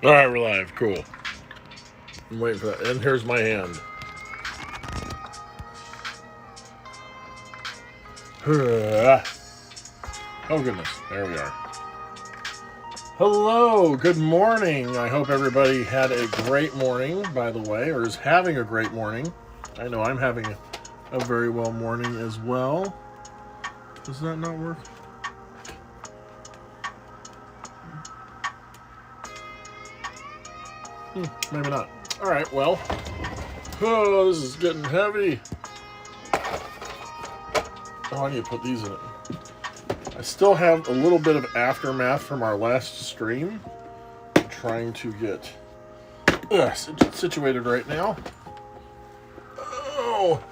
All right, we're live. Cool. I'm waiting for that. And here's my hand. Oh, goodness. There we are. Hello. Good morning. I hope everybody had a great morning, by the way, or is having a great morning. I know I'm having a very well morning as well. Does that not work? Maybe not. All right, well. Oh, this is getting heavy. Oh, I need to put these in it. I still have a little bit of aftermath from our last stream. I'm trying to get situated right now. Oh.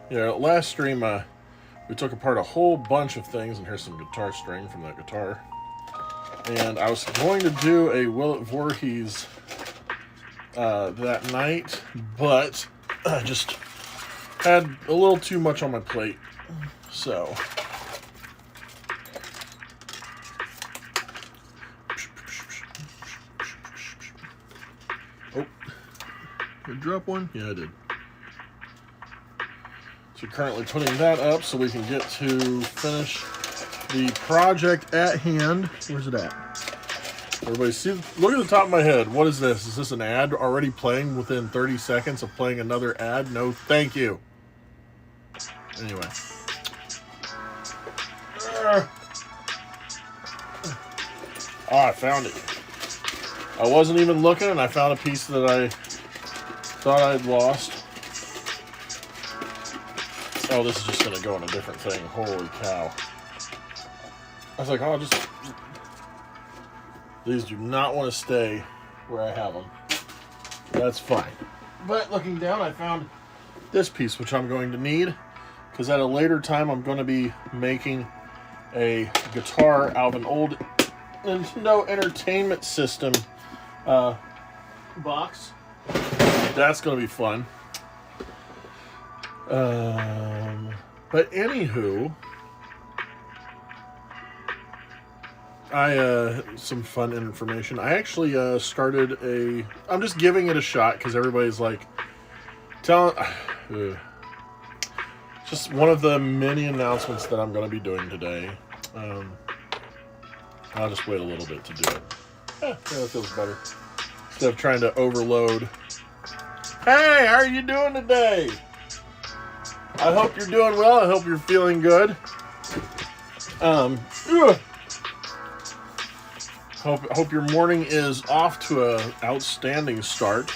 Yeah, last stream, we took apart a whole bunch of things, and here's some guitar string from that guitar. And I was going to do a Will It Voorhees that night, but I just had a little too much on my plate. So, oh, did I drop one? Yeah, I did. So currently putting that up so we can get to finish the project at hand. Where's it at? Everybody see, look at the top of my head. What is this? Is this an ad already playing within 30 seconds of playing another ad? No, thank you. Anyway. Oh, I found it. I wasn't even looking, and I found a piece that I thought I'd lost. Oh, this is just going to go in a different thing. Holy cow. I was like, oh, just... These do not want to stay where I have them. That's fine. But looking down, I found this piece, which I'm going to need, because at a later time, I'm going to be making a guitar out of an old Nintendo Entertainment System box. That's going to be fun. But anywho, some fun information. I actually started I'm just giving it a shot because everybody's like, just one of the many announcements that I'm going to be doing today. I'll just wait a little bit to do it. Yeah, that feels better. Instead of trying to overload. Hey, how are you doing today? I hope you're doing well. I hope you're feeling good. Hope your morning is off to an outstanding start.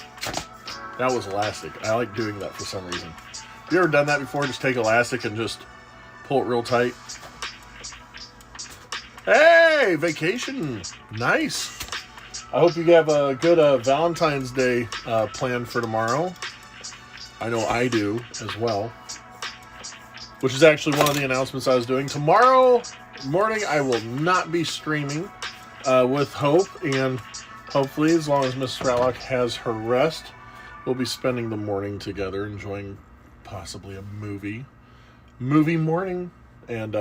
That was elastic. I like doing that for some reason. Have you ever done that before? Just take elastic and just pull it real tight. Hey, vacation. Nice. I hope you have a good Valentine's Day planned for tomorrow. I know I do as well. Which is actually one of the announcements I was doing. Tomorrow morning, I will not be streaming with Hope. And hopefully, as long as Mrs. Ratlock has her rest, we'll be spending the morning together, enjoying possibly a movie. Movie morning. And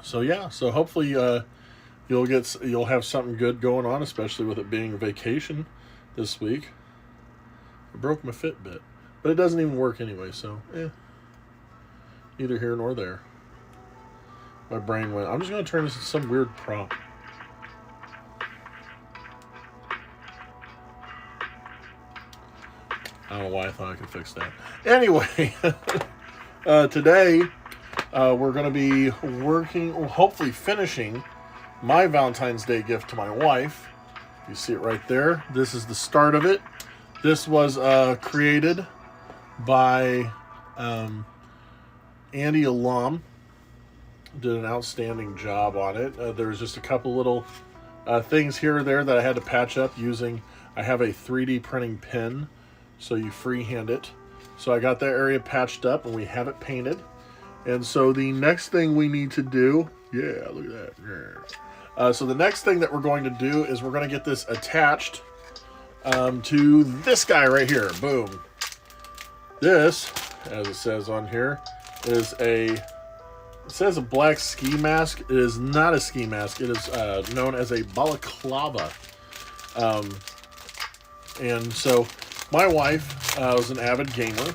so, yeah. So, hopefully, you'll have something good going on, especially with it being a vacation this week. I broke my Fitbit. But it doesn't even work anyway, so, neither here nor there. My brain went, I'm just going to turn this into some weird prop. I don't know why I thought I could fix that. Anyway, today we're going to be hopefully finishing my Valentine's Day gift to my wife. You see it right there. This is the start of it. This was created by... Andy Alum did an outstanding job on it. There was just a couple little things here or there that I had to patch up using. I have a 3D printing pen, so you freehand it. So I got that area patched up, and we have it painted. And so the next thing we need to do, yeah, look at that. So the next thing that we're going to do is we're going to get this attached to this guy right here. Boom. This, as it says on here, is it says a black ski mask. It is not a ski mask. It is known as a balaclava. And so my wife was an avid gamer.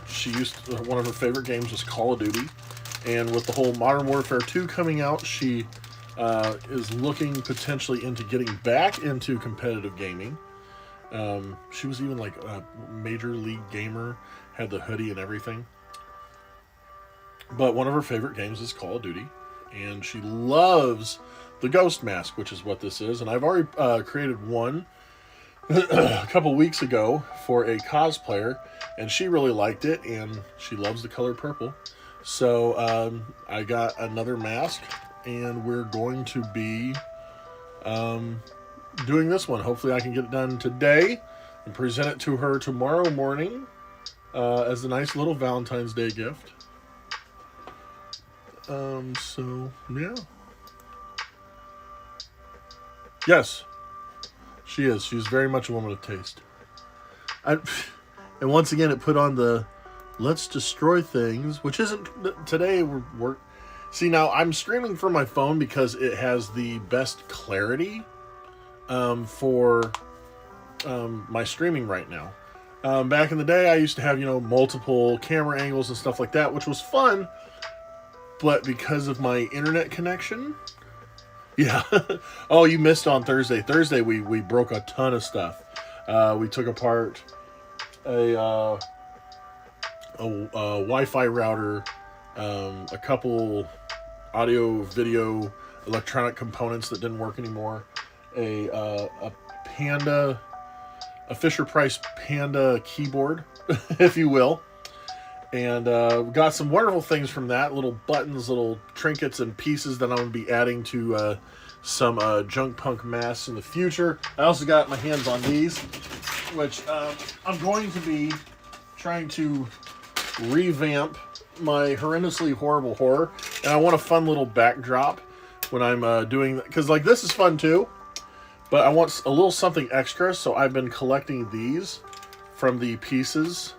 One of her favorite games was Call of Duty. And with the whole Modern Warfare 2 coming out, she is looking potentially into getting back into competitive gaming. She was even like a major league gamer, had the hoodie and everything. But one of her favorite games is Call of Duty, and she loves the Ghost Mask, which is what this is. And I've already created one a couple weeks ago for a cosplayer, and she really liked it, and she loves the color purple. So I got another mask, and we're going to be doing this one. Hopefully I can get it done today and present it to her tomorrow morning as a nice little Valentine's Day gift. So, yeah. Yes, she is. She's very much a woman of taste. And once again, it put on the let's destroy things, which isn't today. See, now I'm streaming from my phone because it has the best clarity for my streaming right now. Back in the day, I used to have, multiple camera angles and stuff like that, which was fun. But because of my internet connection, yeah. Oh, you missed on Thursday. Thursday, we broke a ton of stuff. We took apart a Wi-Fi router, a couple audio, video, electronic components that didn't work anymore, a Fisher-Price Panda keyboard, if you will. And we got some wonderful things from that. Little buttons, little trinkets, and pieces that I'm going to be adding to some junk punk masks in the future. I also got my hands on these, which I'm going to be trying to revamp my horrendously horrible horror. And I want a fun little backdrop when I'm doing that. Because, this is fun too. But I want a little something extra. So I've been collecting these from the pieces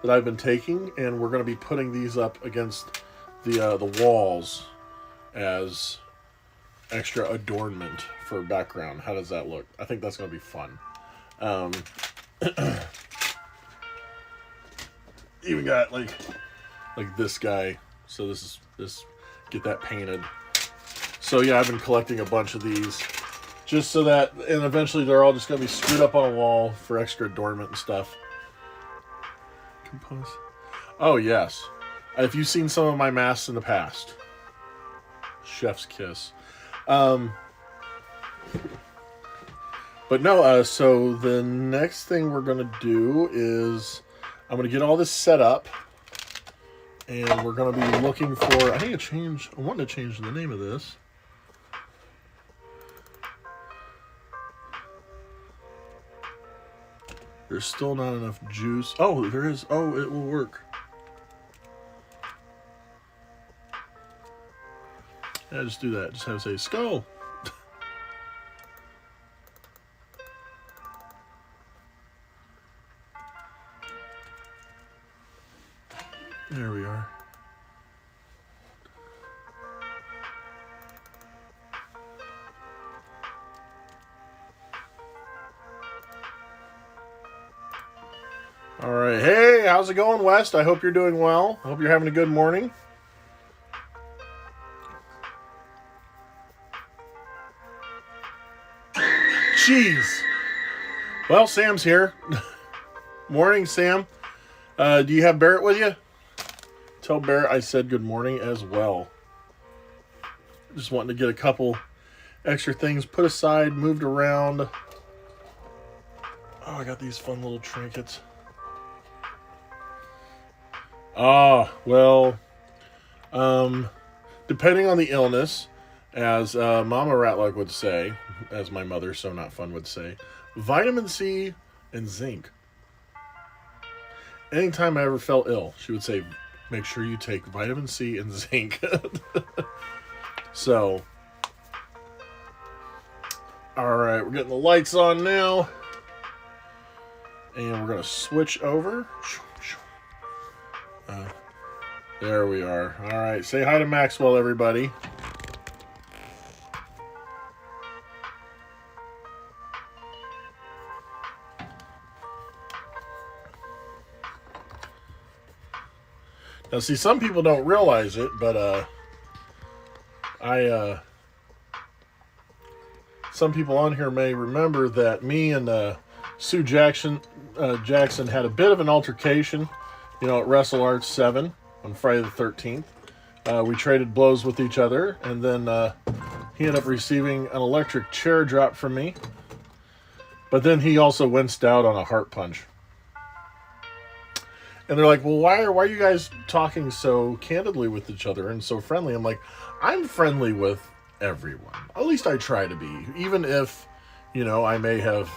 that I've been taking, and we're going to be putting these up against the walls as extra adornment for background. How does that look? I think that's going to be fun. Even got like this guy. So this get that painted. So yeah, I've been collecting a bunch of these just so that, and eventually they're all just going to be screwed up on a wall for extra adornment and stuff. Components. Oh yes, if you've seen some of my masks in the past, chef's kiss. But no, so the next thing we're gonna do is I'm gonna get all this set up, and we're gonna be looking for. I want to change the name of this. There's still not enough juice. Oh, there is. Oh, it will work. Yeah, just do that. Just have to say, skull. There we are. All right. Hey, how's it going, West? I hope you're doing well. I hope you're having a good morning. Jeez. Well, Sam's here. Morning, Sam. Do you have Barrett with you? Tell Barrett I said good morning as well. Just wanting to get a couple extra things put aside, moved around. Oh, I got these fun little trinkets. Well, depending on the illness, as Mama Ratlock would say, as my mother, so not fun, would say, vitamin C and zinc. Anytime I ever felt ill, she would say, make sure you take vitamin C and zinc. So, alright, we're getting the lights on now. And we're going to switch over. There we are. All right. Say hi to Maxwell, everybody. Now, see, some people don't realize it, but some people on here may remember that me and Sue Jackson had a bit of an altercation, at Wrestle Arts 7 on Friday the 13th. We traded blows with each other, and then he ended up receiving an electric chair drop from me. But then he also winced out on a heart punch. And they're like, well, why are you guys talking so candidly with each other and so friendly? I'm like, I'm friendly with everyone. At least I try to be. Even if, I may have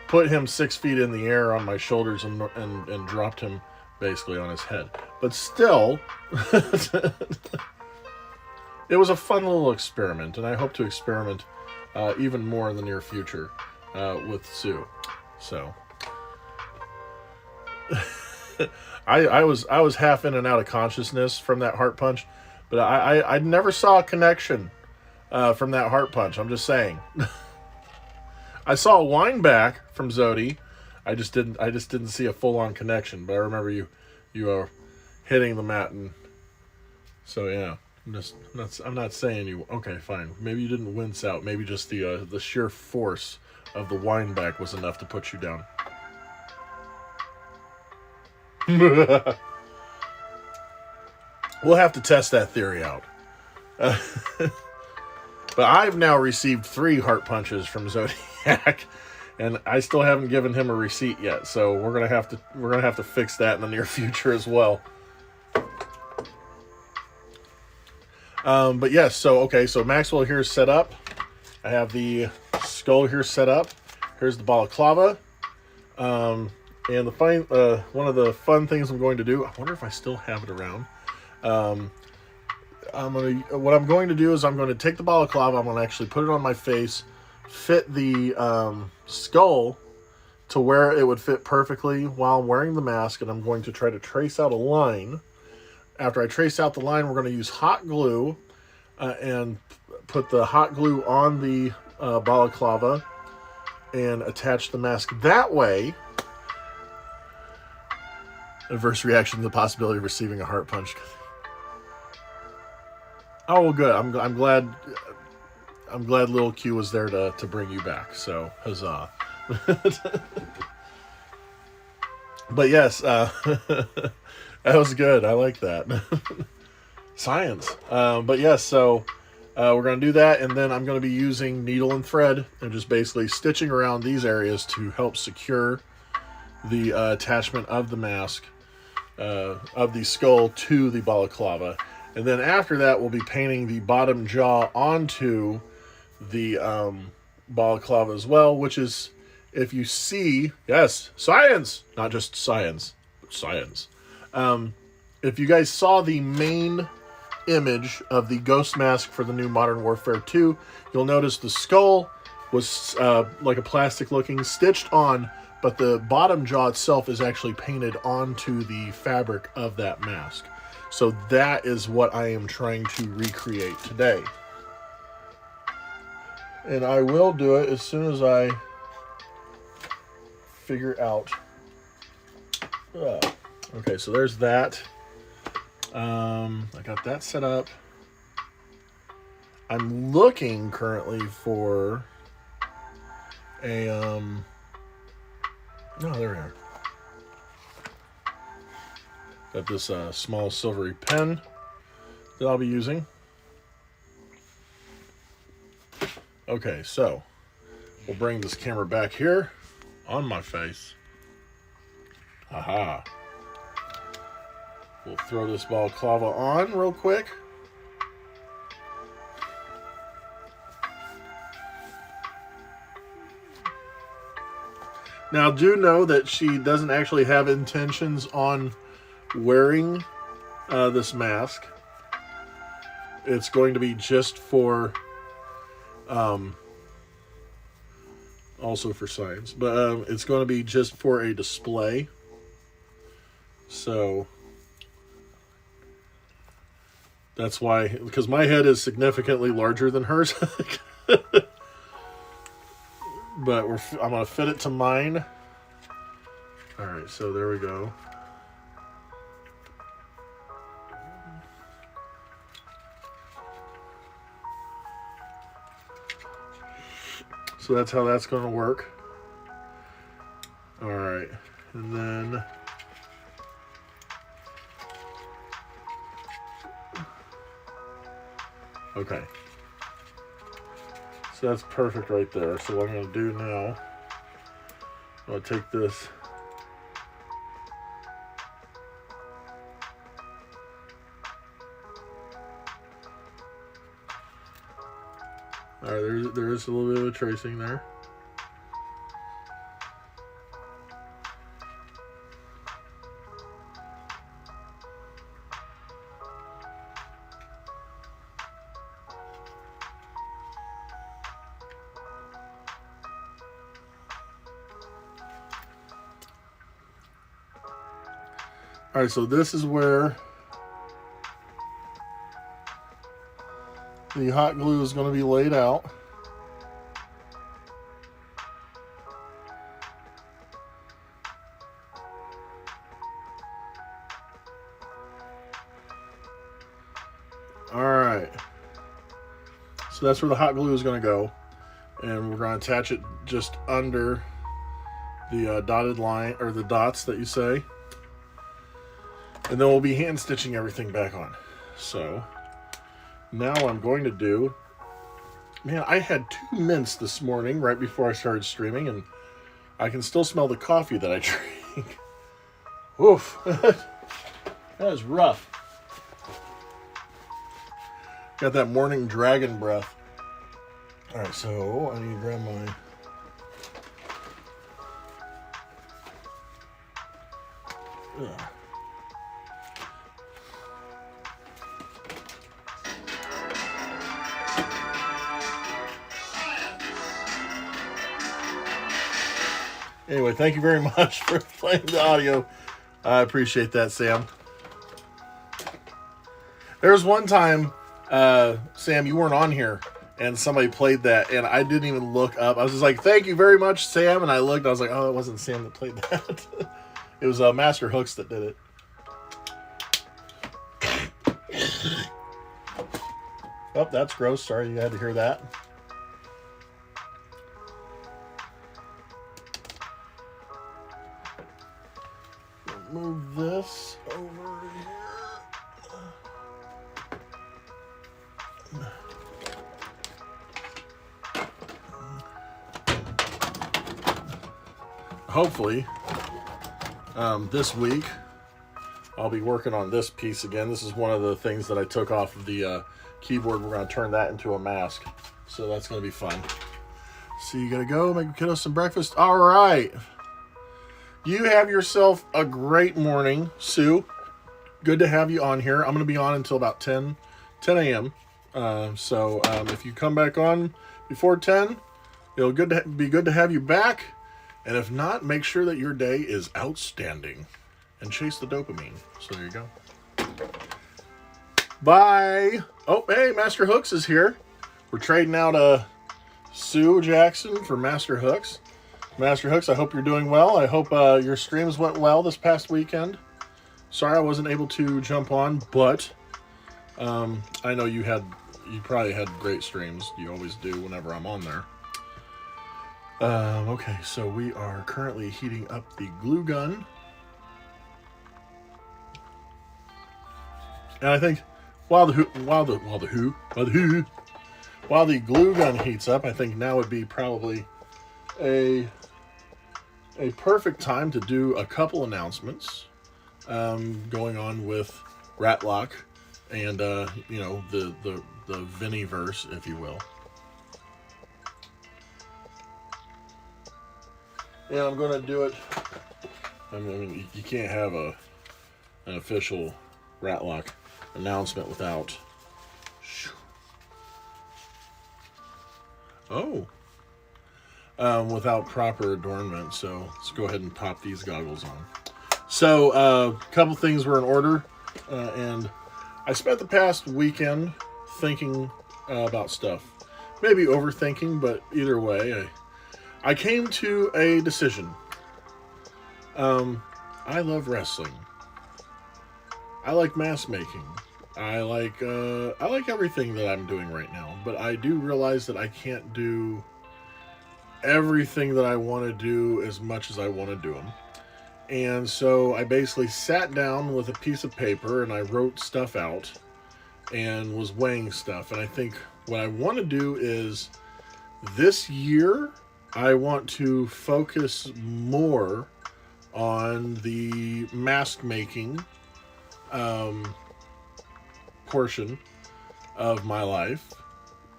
put him 6 feet in the air on my shoulders and dropped him basically on his head. But still, it was a fun little experiment, and I hope to experiment even more in the near future with Sue. So I was half in and out of consciousness from that heart punch, but I never saw a connection from that heart punch. I'm just saying. I saw a wind back from Zodi. I just didn't see a full on connection. But I remember you are hitting the mat, and so yeah. I'm not saying you. Okay, fine. Maybe you didn't wince out. Maybe just the sheer force of the wind back was enough to put you down. We'll have to test that theory out. But I've now received 3 heart punches from Zodiac, and I still haven't given him a receipt yet. So we're gonna have to fix that in the near future as well. But yes, so Maxwell here is set up. I have the skull here set up. Here's the balaclava. And one of the fun things I'm going to do, I wonder if I still have it around. What I'm going to do is I'm going to take the balaclava, I'm going to actually put it on my face, fit the skull to where it would fit perfectly while I'm wearing the mask, and I'm going to try to trace out a line. After I trace out the line, we're going to use hot glue and put the hot glue on the balaclava and attach the mask that way. Adverse reaction to the possibility of receiving a heart punch. Oh, well, good. I'm glad Lil Q was there to bring you back. So, huzzah. But yes, that was good. I like that. Science. But yes, so we're going to do that, and then I'm going to be using needle and thread and just basically stitching around these areas to help secure the attachment of the mask, of the skull to the balaclava. And then after that, we'll be painting the bottom jaw onto the balaclava as well, which is, if you see, yes, science, not just science, but science. If you guys saw the main image of the ghost mask for the new Modern Warfare 2, you'll notice the skull was like a plastic looking, stitched on, but the bottom jaw itself is actually painted onto the fabric of that mask. So that is what I am trying to recreate today. And I will do it as soon as I figure out. Okay, so there's that. I got that set up. I'm looking currently for a no, there we are. Got this small silvery pen that I'll be using. Okay, so we'll bring this camera back here on my face. Aha. We'll throw this balaclava on real quick. Now, do know that she doesn't actually have intentions on wearing this mask. It's going to be just for also for science, but it's going to be just for a display. So That's why, because my head is significantly larger than hers. But I'm going to fit it to mine. All right, so there we go. So that's how that's going to work. All right, and then okay. So that's perfect right there. So what I'm going to do now, I'm going to take this all right, there is a little bit of tracing there. All right, so this is where the hot glue is going to be laid out. All right, so that's where the hot glue is going to go, and we're going to attach it just under the dotted line, or the dots that you say. And then we'll be hand stitching everything back on. So now what I'm going to do, man, I had 2 mints this morning right before I started streaming, and I can still smell the coffee that I drank. Oof, that is rough. Got that morning dragon breath. All right, so I need to grab my Anyway, thank you very much for playing the audio. I appreciate that, Sam. There was one time, Sam, you weren't on here, and somebody played that, and I didn't even look up. I was just like, thank you very much, Sam, and I looked, I was like, oh, it wasn't Sam that played that. It was Master Hooks that did it. Oh, that's gross. Sorry you had to hear that. Move this over here. Hopefully, this week, I'll be working on this piece again. This is one of the things that I took off of the keyboard. We're going to turn that into a mask. So that's going to be fun. So you got to go make the kiddos some breakfast. All right. You have yourself a great morning, Sue. Good to have you on here. I'm going to be on until about 10 a.m. So if you come back on before 10, it'll be good to have you back. And if not, make sure that your day is outstanding and chase the dopamine. So there you go. Bye. Oh, hey, Master Hooks is here. We're trading out Sue Jackson for Master Hooks. Master Hooks, I hope you're doing well. I hope your streams went well this past weekend. Sorry I wasn't able to jump on, but I know you probably had great streams. You always do whenever I'm on there. Okay, so we are currently heating up the glue gun. And I think while the glue gun heats up, I think now would be probably a perfect time to do a couple announcements going on with Ratlock and the Vinnyverse, if you will. Yeah, I'm going to do it. I mean, you can't have an official Ratlock announcement without. Without proper adornment. So let's go ahead and pop these goggles on. So a couple things were in order, and I spent the past weekend thinking about stuff. Maybe overthinking, but either way, I came to a decision. I love wrestling. I like mask making. I like everything that I'm doing right now, but I do realize that I can't do everything that I want to do as much as I want to do them. And so I basically sat down with a piece of paper and I wrote stuff out and was weighing stuff. And I think what I want to do is this year, I want to focus more on the mask making portion of my life.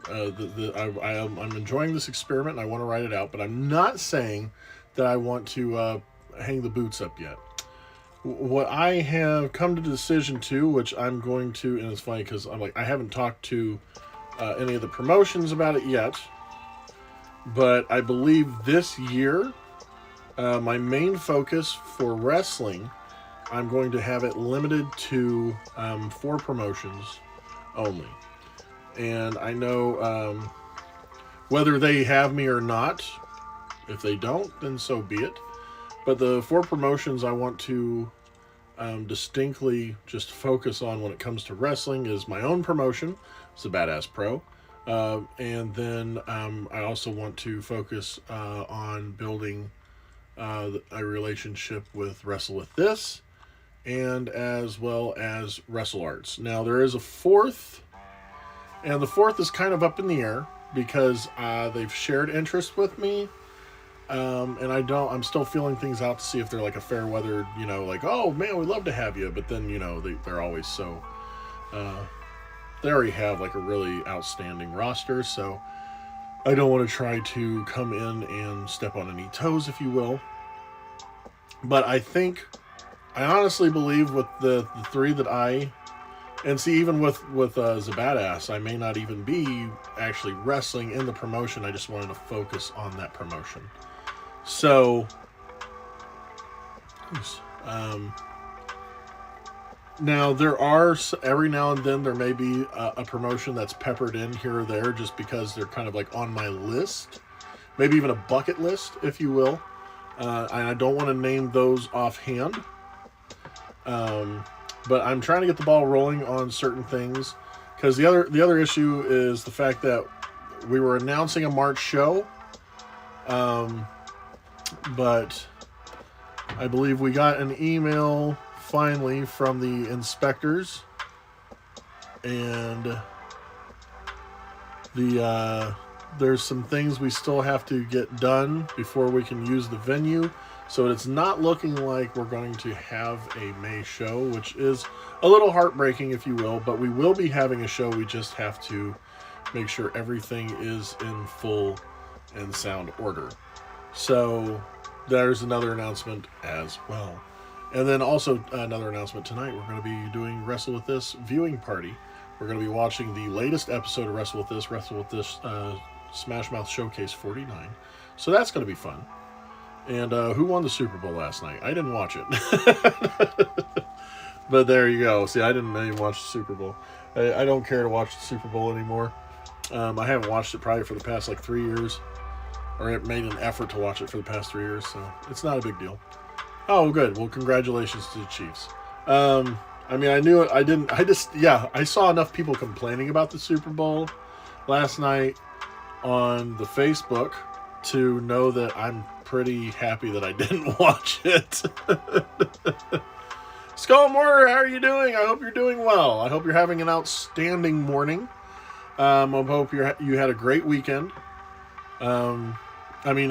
I'm enjoying this experiment and I want to write it out, but I'm not saying that I want to hang the boots up yet. What I have come to the decision to, which I'm going to, and it's funny because I haven't talked to any of the promotions about it yet, but I believe this year, my main focus for wrestling, I'm going to have it limited to 4 promotions only. And I know whether they have me or not. If they don't, then so be it. But the 4 promotions I want to distinctly just focus on when it comes to wrestling is my own promotion, it's the Badass Pro. And then I also want to focus on building a relationship with Wrestle With This, and as well as Wrestle Arts. Now there is a 4th, and the 4th is kind of up in the air because they've shared interest with me. And I'm still feeling things out to see if they're like a fair weather, like, oh man, we'd love to have you. But then, they're always so, they already have like a really outstanding roster. So I don't want to try to come in and step on any toes, if you will. But I honestly believe with the 3 that and see, even with Zabadass, I may not even be actually wrestling in the promotion. I just wanted to focus on that promotion. So, now there are, every now and then there may be a promotion that's peppered in here or there just because they're kind of like on my list. Maybe even a bucket list, if you will. And I don't want to name those offhand. But I'm trying to get the ball rolling on certain things. Because the other issue is the fact that we were announcing a March show. But I believe we got an email finally from the inspectors. And there's some things we still have to get done before we can use the venue. So it's not looking like we're going to have a May show, which is a little heartbreaking, if you will. But we will be having a show. We just have to make sure everything is in full and sound order. So there's another announcement as well. And then also another announcement tonight. We're going to be doing Wrestle With This viewing party. We're going to be watching the latest episode of Wrestle With This Smash Mouth Showcase 49. So that's going to be fun. And who won the Super Bowl last night? I didn't watch it. But there you go. See, I didn't even watch the Super Bowl. I don't care to watch the Super Bowl anymore. I haven't watched it probably for the past 3 years. Or it made an effort to watch it for the past 3 years. So it's not a big deal. Oh, good. Well, congratulations to the Chiefs. I mean, I knew it. I saw enough people complaining about the Super Bowl last night on the Facebook to know that I'm pretty happy that I didn't watch it. Skull Mortar, how are you doing? I hope you're doing well. I hope you're having an outstanding morning. I hope you had a great weekend. In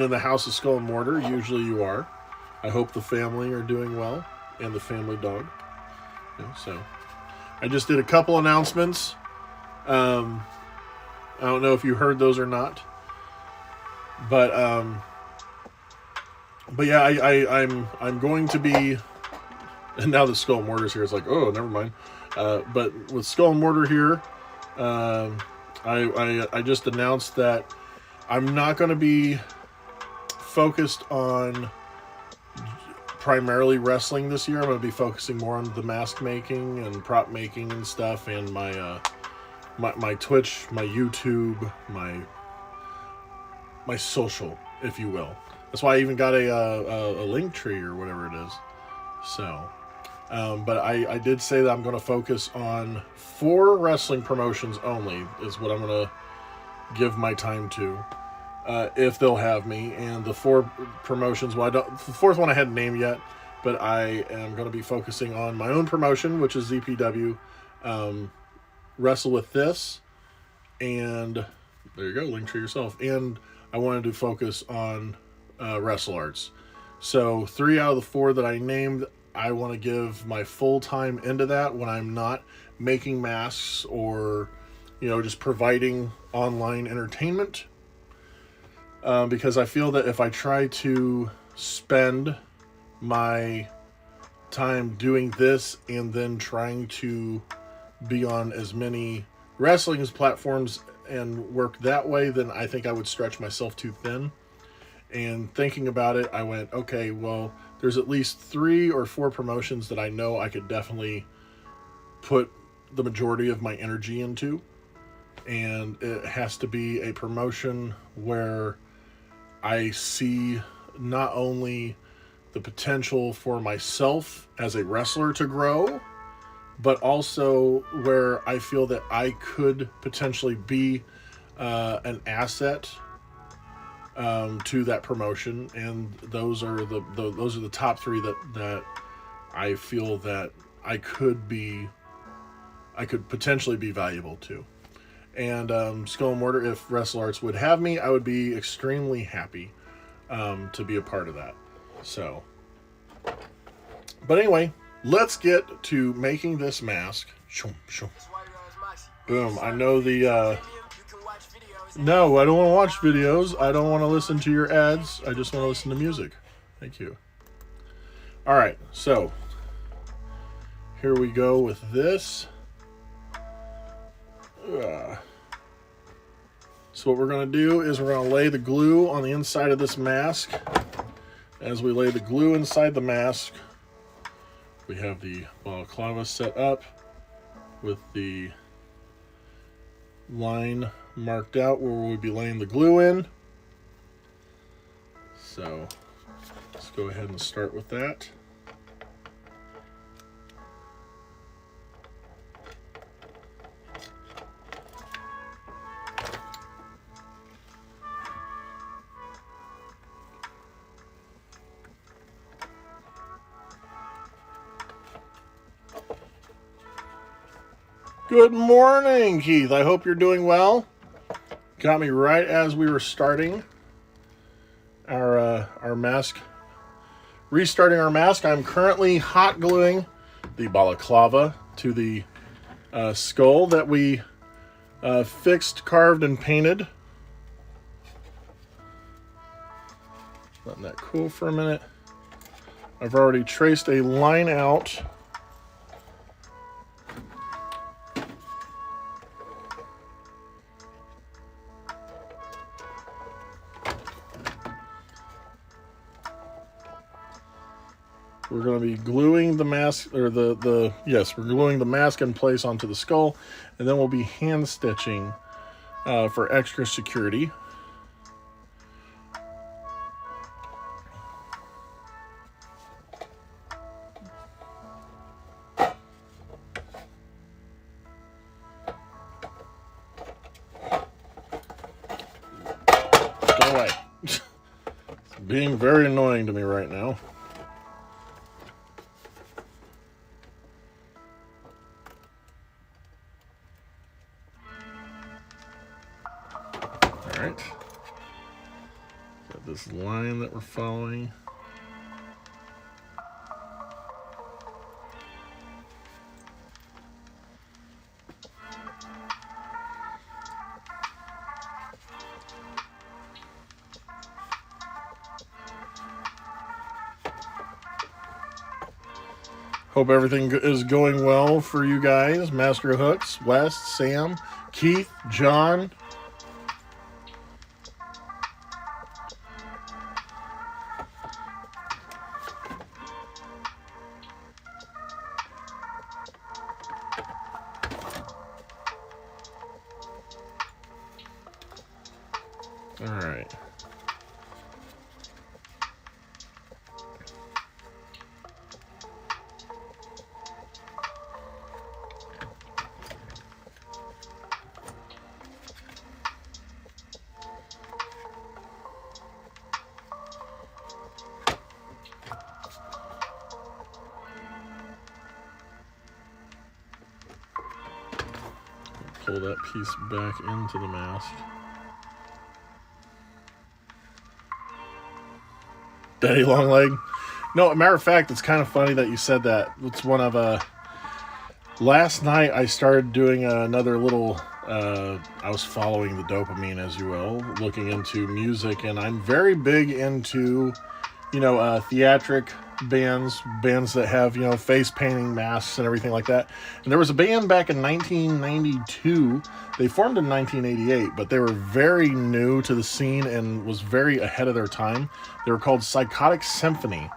the house of Skull and Mortar, usually you are. I hope the family are doing well, and the family dog. So, I just did a couple announcements. I don't know if you heard those or not. But yeah, I'm going to be, and now that Skull and Mortar's here, it's like, oh, never mind. But with Skull and Mortar here, I just announced that I'm not going to be focused on primarily wrestling this year. I'm going to be focusing more on the mask making and prop making and stuff, and my Twitch, my YouTube, my social, if you will. That's why I even got a link tree or whatever it is. So, but I did say that I'm going to focus on 4 wrestling promotions only is what I'm going to give my time to, if they'll have me. And the 4 promotions, well, the 4th one I hadn't named yet, but I am going to be focusing on my own promotion, which is ZPW, Wrestle With This, and there you go, link to yourself. And I wanted to focus on Wrestle Arts. So 3 out of the 4 that I named, I want to give my full time into that when I'm not making masks or, just providing online entertainment. Because I feel that if I try to spend my time doing this and then trying to be on as many wrestling platforms and work that way, then I think I would stretch myself too thin. And thinking about it, I went, okay, well, there's at least 3 or 4 promotions that I know I could definitely put the majority of my energy into. And it has to be a promotion where I see not only the potential for myself as a wrestler to grow, but also where I feel that I could potentially be an asset to that promotion. And those are the top 3 that I feel that I could potentially be valuable to. And Skull and Mortar, if Wrestle Arts would have me, I would be extremely happy to be a part of that. So, but anyway, let's get to making this mask. Boom. I know the... No, I don't want to watch videos. I don't want to listen to your ads. I just want to listen to music. Thank you. Alright, so here we go with this. So what we're going to do is we're going to lay the glue on the inside of this mask. As we lay the glue inside the mask, we have the balaclava set up with the line marked out where we'll be laying the glue in. So let's go ahead and start with that. Good morning, Keith. I hope you're doing well. Got me right as we were starting our mask. Restarting our mask. I'm currently hot gluing the balaclava to the skull that we fixed, carved, and painted. Letting that cool for a minute. I've already traced a line out. We're going to be gluing the mask, or we're gluing the mask in place onto the skull, and then we'll be hand stitching for extra security. Go away. It's being very annoying to me right now. Alright, got this line that we're following. Hope everything is going well for you guys. Master Hooks, West, Sam, Keith, John. All right. Pull that piece back into the mask. Daddy long leg. No, a matter of fact, it's kind of funny that you said that. It's one of last night I started doing another little. I was following the dopamine, as you will, looking into music, and I'm very big into, theatric bands that have, face painting, masks, and everything like that. And there was a band back in 1992. They formed in 1988, but they were very new to the scene and was very ahead of their time. They were called Psychotic Symphony.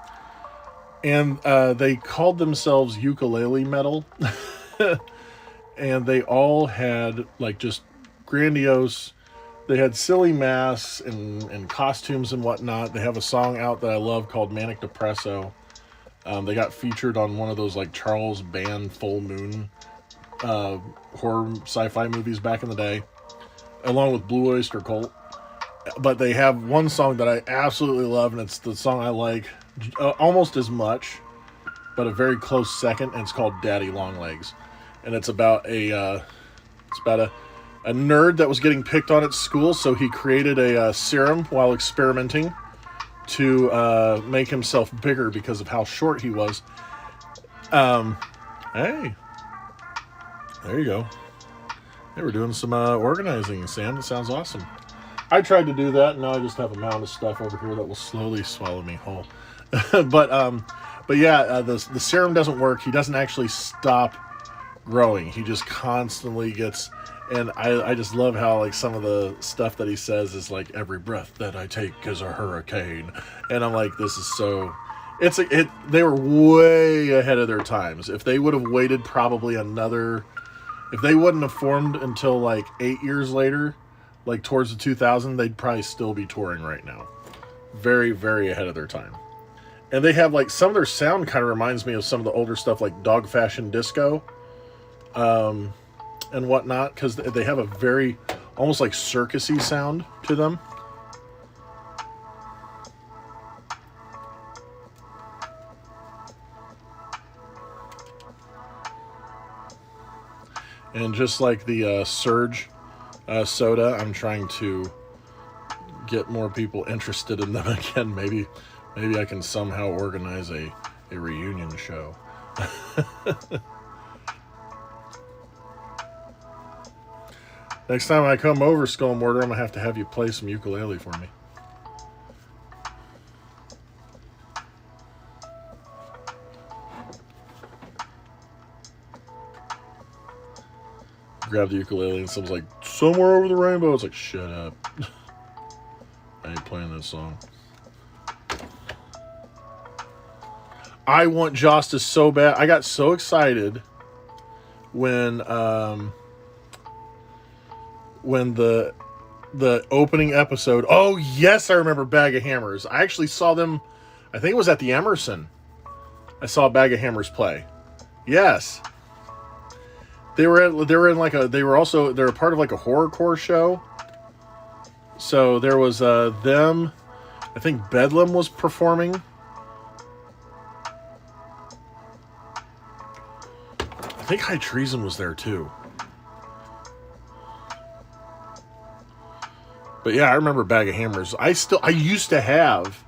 And they called themselves ukulele metal. And they all had, just grandiose... They had silly masks and costumes and whatnot. They have a song out that I love called Manic Depresso. They got featured on one of those, Charles Band Full Moon horror sci-fi movies back in the day, along with Blue Oyster Cult. But they have one song that I absolutely love, and it's the song I like almost as much, but a very close second, and it's called Daddy Longlegs. And it's about a nerd that was getting picked on at school, so he created a serum while experimenting to make himself bigger because of how short he was. Hey, there you go. Hey, we're doing some organizing, Sam. That sounds awesome. I tried to do that, and now I just have a mound of stuff over here that will slowly swallow me whole. But yeah, the serum doesn't work. He doesn't actually stop growing. He just constantly gets... And I just love how, some of the stuff that he says is every breath that I take is a hurricane. And I'm like, this is so... They were way ahead of their times. If they would have waited probably another... If they wouldn't have formed until 8 years later, towards the 2000s, they'd probably still be touring right now. Very, very ahead of their time. And they have some of their sound kind of reminds me of some of the older stuff like Dog Fashion Disco. And whatnot, because they have a very almost circusy sound to them. And just like the Surge soda, I'm trying to get more people interested in them again. Maybe I can somehow organize a reunion show. Next time I come over, Skull Mortar, I'm going to have you play some ukulele for me. Grab the ukulele and someone's like, somewhere over the rainbow. It's like, shut up. I ain't playing this song. I want Justice so bad. I got so excited when the opening episode... Oh, yes, I remember Bag of Hammers. I actually saw them, I think it was at the Emerson. I saw Bag of Hammers play. Yes. They were a part of a horrorcore show. So there was them. I think Bedlam was performing. I think High Treason was there too. But yeah, I remember Bag of Hammers. I used to have,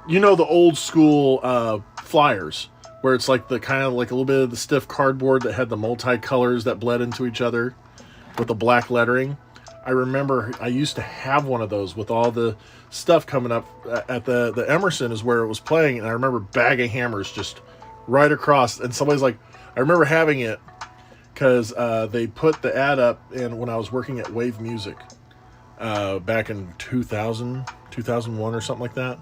the old school flyers where it's the kind of a little bit of the stiff cardboard that had the multicolors that bled into each other with the black lettering. I remember I used to have one of those with all the stuff coming up at the Emerson is where it was playing. And I remember Bag of Hammers just right across. And somebody's like, I remember having it because they put the ad up when I was working at Wave Music. Back in 2000, 2001 or something like that.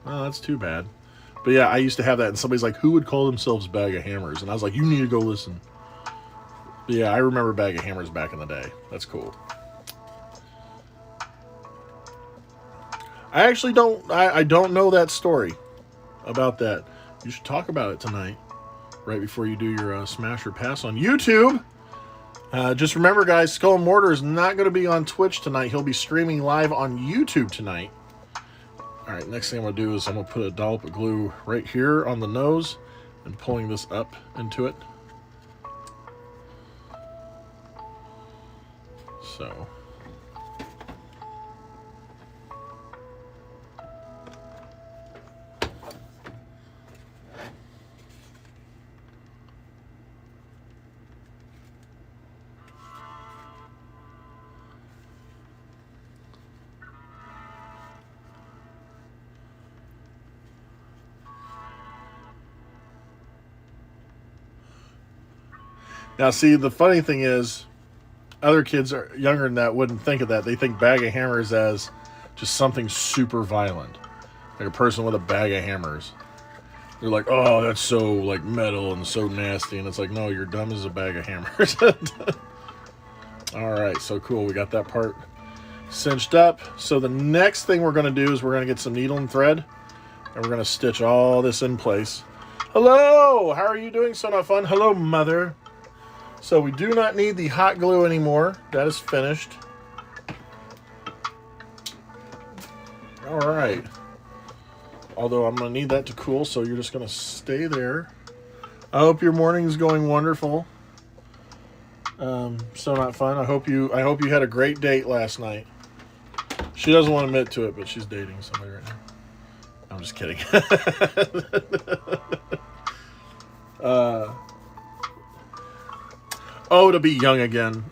Well, that's too bad. But yeah, I used to have that, and somebody's like, who would call themselves Bag of Hammers? And I was like, you need to go listen. But yeah, I remember Bag of Hammers back in the day. That's cool. I actually I don't know that story about that. You should talk about it tonight, right before you do your smash or pass on YouTube. Just remember, guys, Skull and Mortar is not going to be on Twitch tonight. He'll be streaming live on YouTube tonight. All right, next thing I'm going to do is I'm going to put a dollop of glue right here on the nose and pulling this up into it. So... Now, see, the funny thing is, other kids are younger than that wouldn't think of that. They think Bag of Hammers as just something super violent, like a person with a bag of hammers. They're like, oh, that's so like metal and so nasty, and it's like, no, you're dumb as a bag of hammers. All right, so cool. We got that part cinched up. So the next thing we're going to do is we're going to get some needle and thread, and we're going to stitch all this in place. Hello, how are you doing? So not fun. Hello, mother. So we do not need the hot glue anymore. That is finished. All right. Although I'm going to need that to cool, so you're just going to stay there. I hope your morning is going wonderful. So not fun. I hope you had a great date last night. She doesn't want to admit to it, but she's dating somebody right now. I'm just kidding. Oh, to be young again.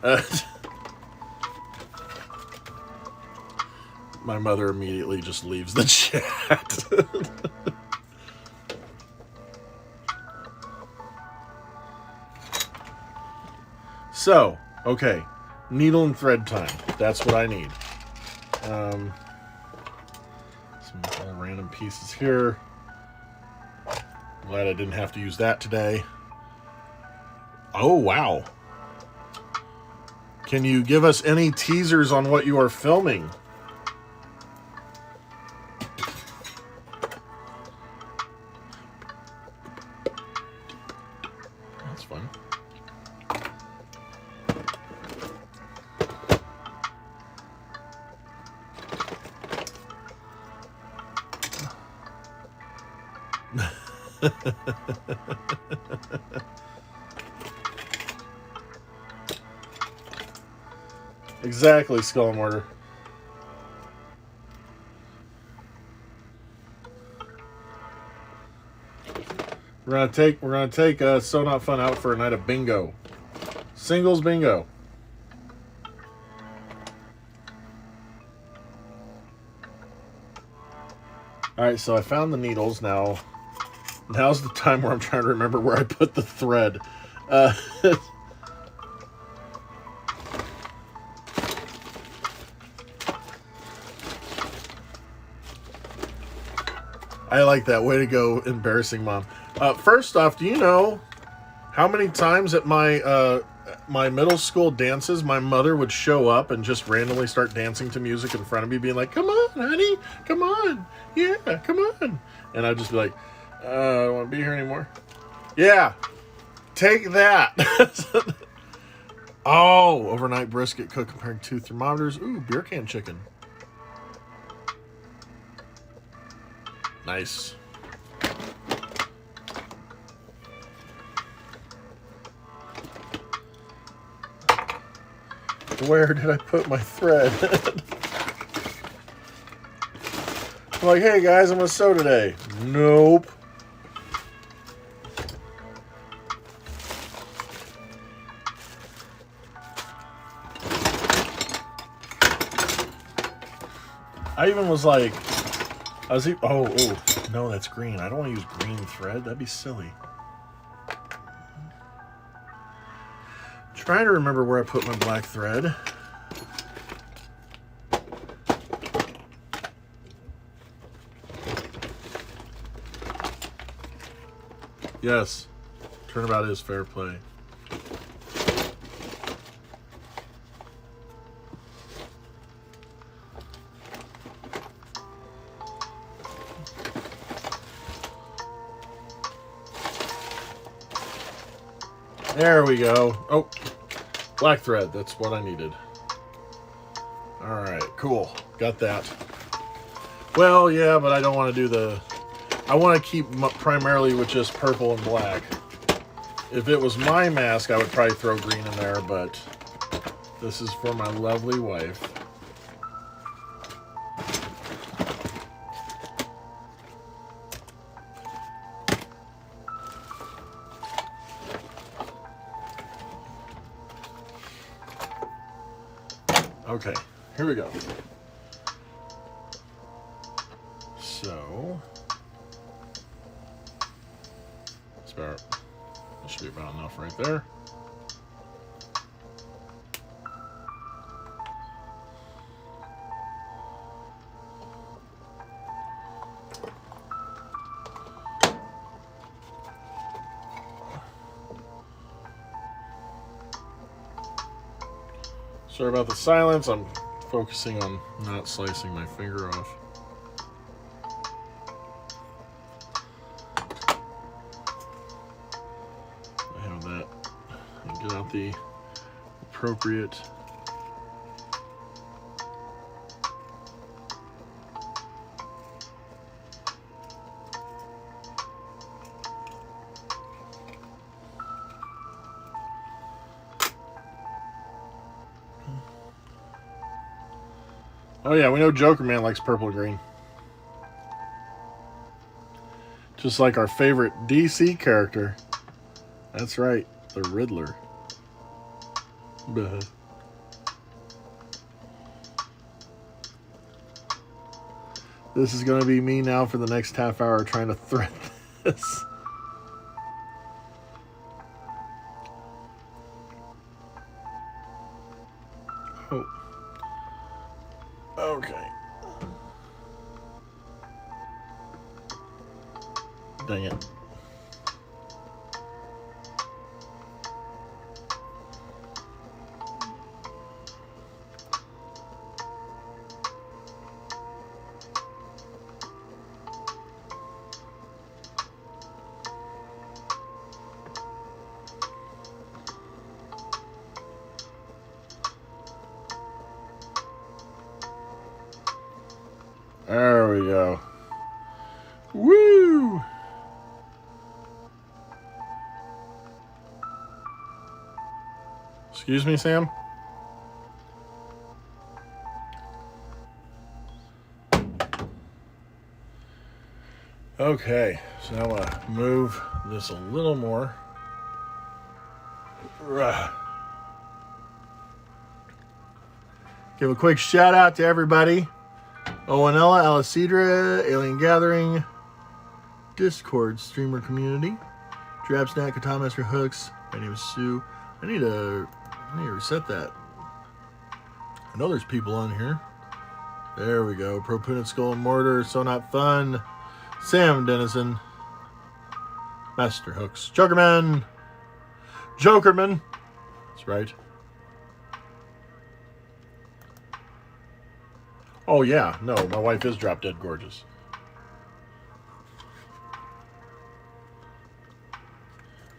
My mother immediately just leaves the chat. So, okay. Needle and thread time. That's what I need. Some other random pieces here. Glad I didn't have to use that today. Oh, wow. Can you give us any teasers on what you are filming? That's fun. Exactly, Skull and Mortar. We're gonna take So Not Fun out for a night of bingo. Singles bingo. Alright, so I found the needles. Now's the time where I'm trying to remember where I put the thread. I like that. Way to go, embarrassing mom. First off, do you know how many times at my my middle school dances my mother would show up and just randomly start dancing to music in front of me, being like, "Come on, honey, come on, yeah, come on," and I'd just be like, "I don't want to be here anymore." Yeah, take that. Oh, overnight brisket cooked comparing 2 thermometers. Ooh, beer can chicken. Nice. Where did I put my thread? I'm like, hey guys, I'm gonna sew today. Nope. I even was like, oh, no, that's green. I don't want to use green thread. That'd be silly. Trying to remember where I put my black thread. Yes. Turnabout is fair play. There we go. Oh, black thread. That's what I needed. All right, cool. Got that. Well, yeah, but I don't want to do the... I want to keep primarily with just purple and black. If it was my mask, I would probably throw green in there, but this is for my lovely wife. Okay, here we go. So, that should be about enough right there. Sorry about the silence. I'm focusing on not slicing my finger off. I have that. And get out the appropriate Oh yeah, we know Joker Man likes purple and green. Just like our favorite DC character. That's right, the Riddler. Buh. This is going to be me now for the next half hour trying to thread this. Oh. Okay. Dang it. There we go. Woo! Excuse me, Sam? Okay, so now I'm gonna move this a little more. Give a quick shout out to everybody. Owenella, Alicidra, Alien Gathering, Discord streamer community, Drab Snack, Katana Master Hooks. My name is Sue. I need to reset that. I know there's people on here. There we go. Propunent Skull and Mortar, So Not Fun, Sam Dennison, Master Hooks, Jokerman. That's right. Oh yeah, no, my wife is drop dead gorgeous.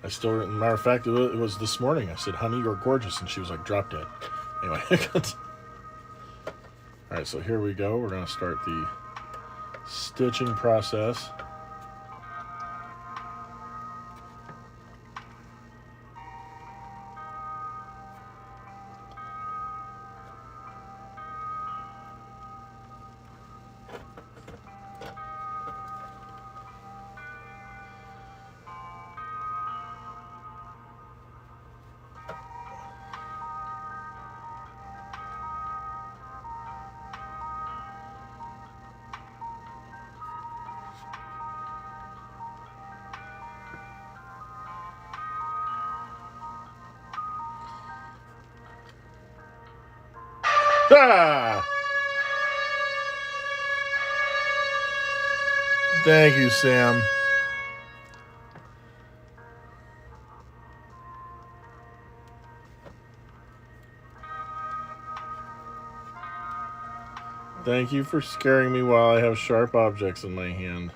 I still, matter of fact, it was this morning. I said, honey, you're gorgeous. And she was like, drop dead. Anyway. All right, so here we go. We're going to start the stitching process. Ah! Thank you, Sam. Thank you for scaring me while I have sharp objects in my hand.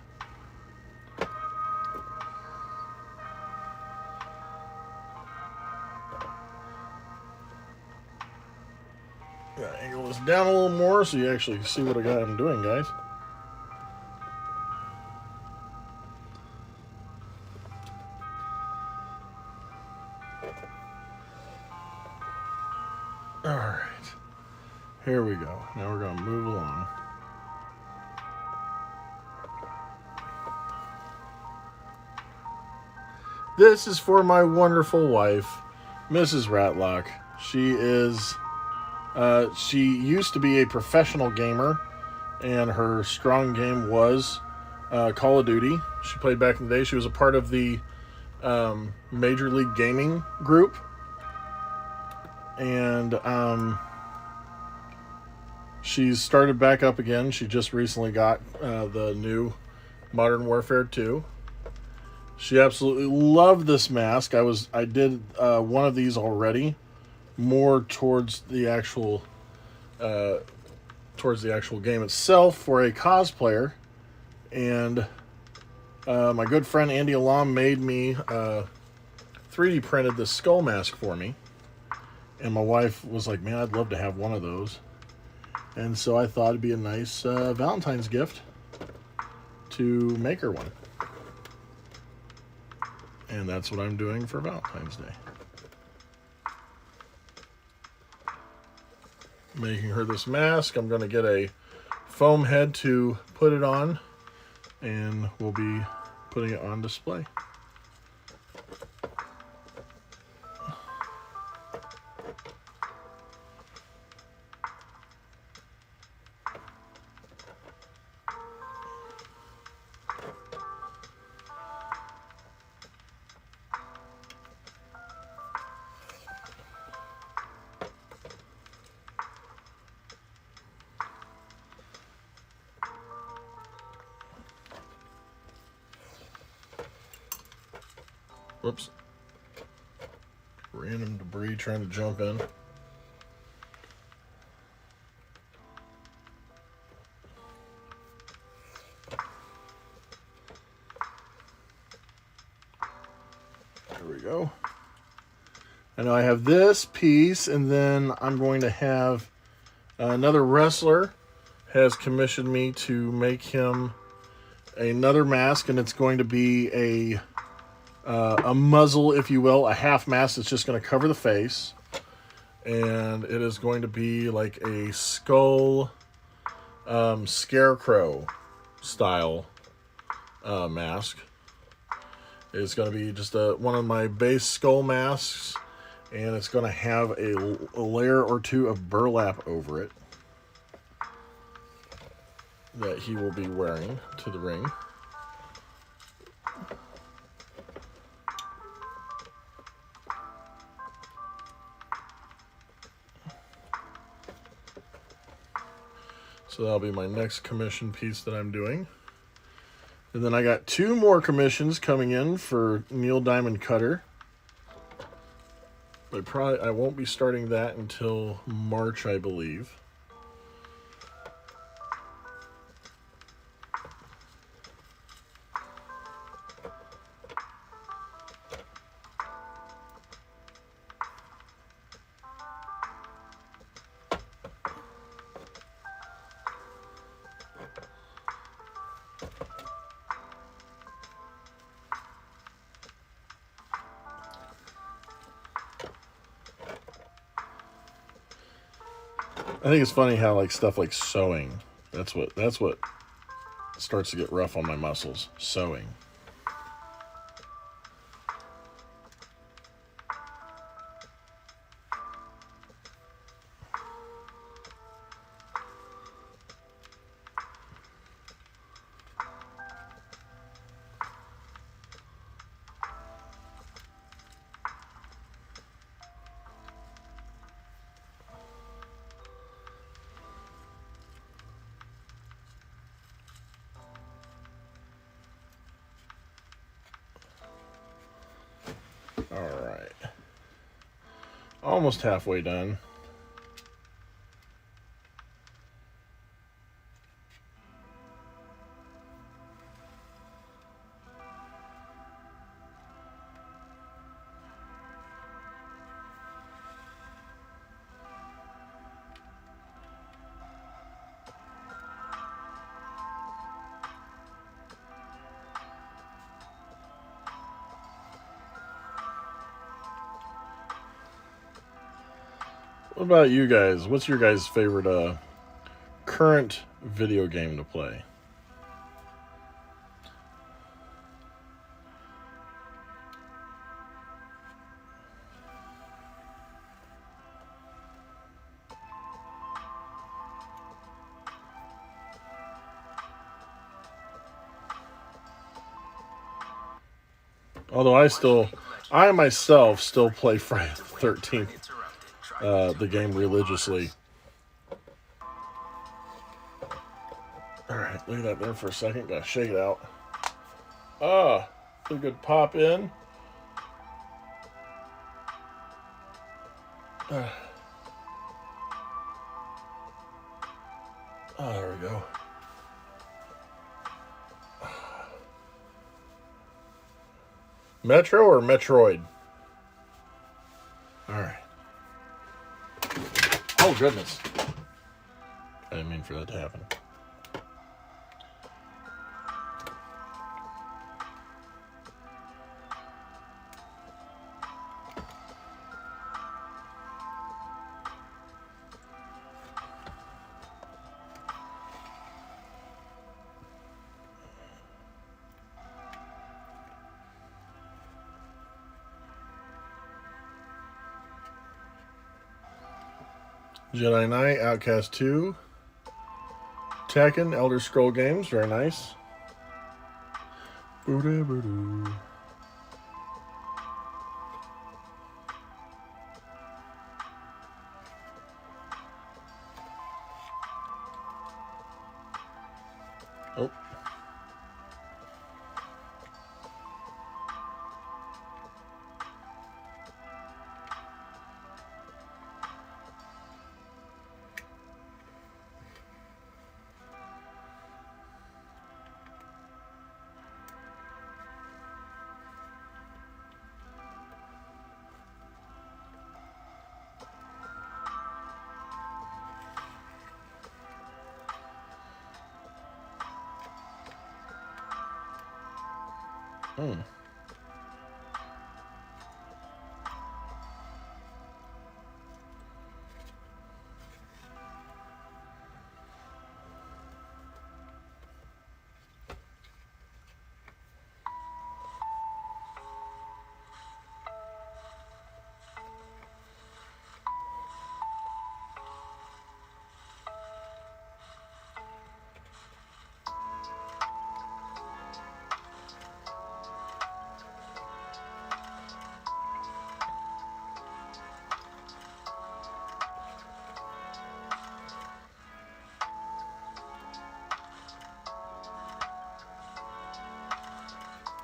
Gotta angle this down a little more so you actually see what I'm doing, guys. Alright. Here we go. Now we're going to move along. This is for my wonderful wife, Mrs. Ratlock. She used to be a professional gamer, and her strong game was Call of Duty. She played back in the day. She was a part of the Major League Gaming group. And she's started back up again. She just recently got the new Modern Warfare 2. She absolutely loved this mask. I did one of these already, more towards the actual game itself for a cosplayer, and my good friend Andy Alam made me 3D printed this skull mask for me, and my wife was like, "Man, I'd love to have one of those," and so I thought it'd be a nice Valentine's gift to make her one. And that's what I'm doing for Valentine's Day. Making her this mask. I'm going to get a foam head to put it on, and we'll be putting it on display. Whoops. Random debris trying to jump in. There we go. And I have this piece, and then I'm going to have another wrestler has commissioned me to make him another mask, and it's going to be a muzzle, if you will, a half mask that's just going to cover the face, and it is going to be like a skull scarecrow style mask. It's going to be just one of my base skull masks, and it's going to have a layer or two of burlap over it that he will be wearing to the ring. So that'll be my next commission piece that I'm doing. And then I got 2 more commissions coming in for Neil Diamond Cutter. I won't be starting that until March, I believe. I think it's funny how stuff like sewing, that's what starts to get rough on my muscles. Sewing. Alright. Almost halfway done. What about you guys? What's your guys' favorite current video game to play? Although I myself still play Friday the 13th, the game religiously. Alright, leave that there for a second. Gotta shake it out. Ah, a good pop in. Oh, there we go. Metro or Metroid? Alright. Oh, goodness. I didn't mean for that to happen. Jedi Knight, Outcast 2, Tekken, Elder Scroll games, very nice. Boo-doo-boo-doo. Oh. Hmm.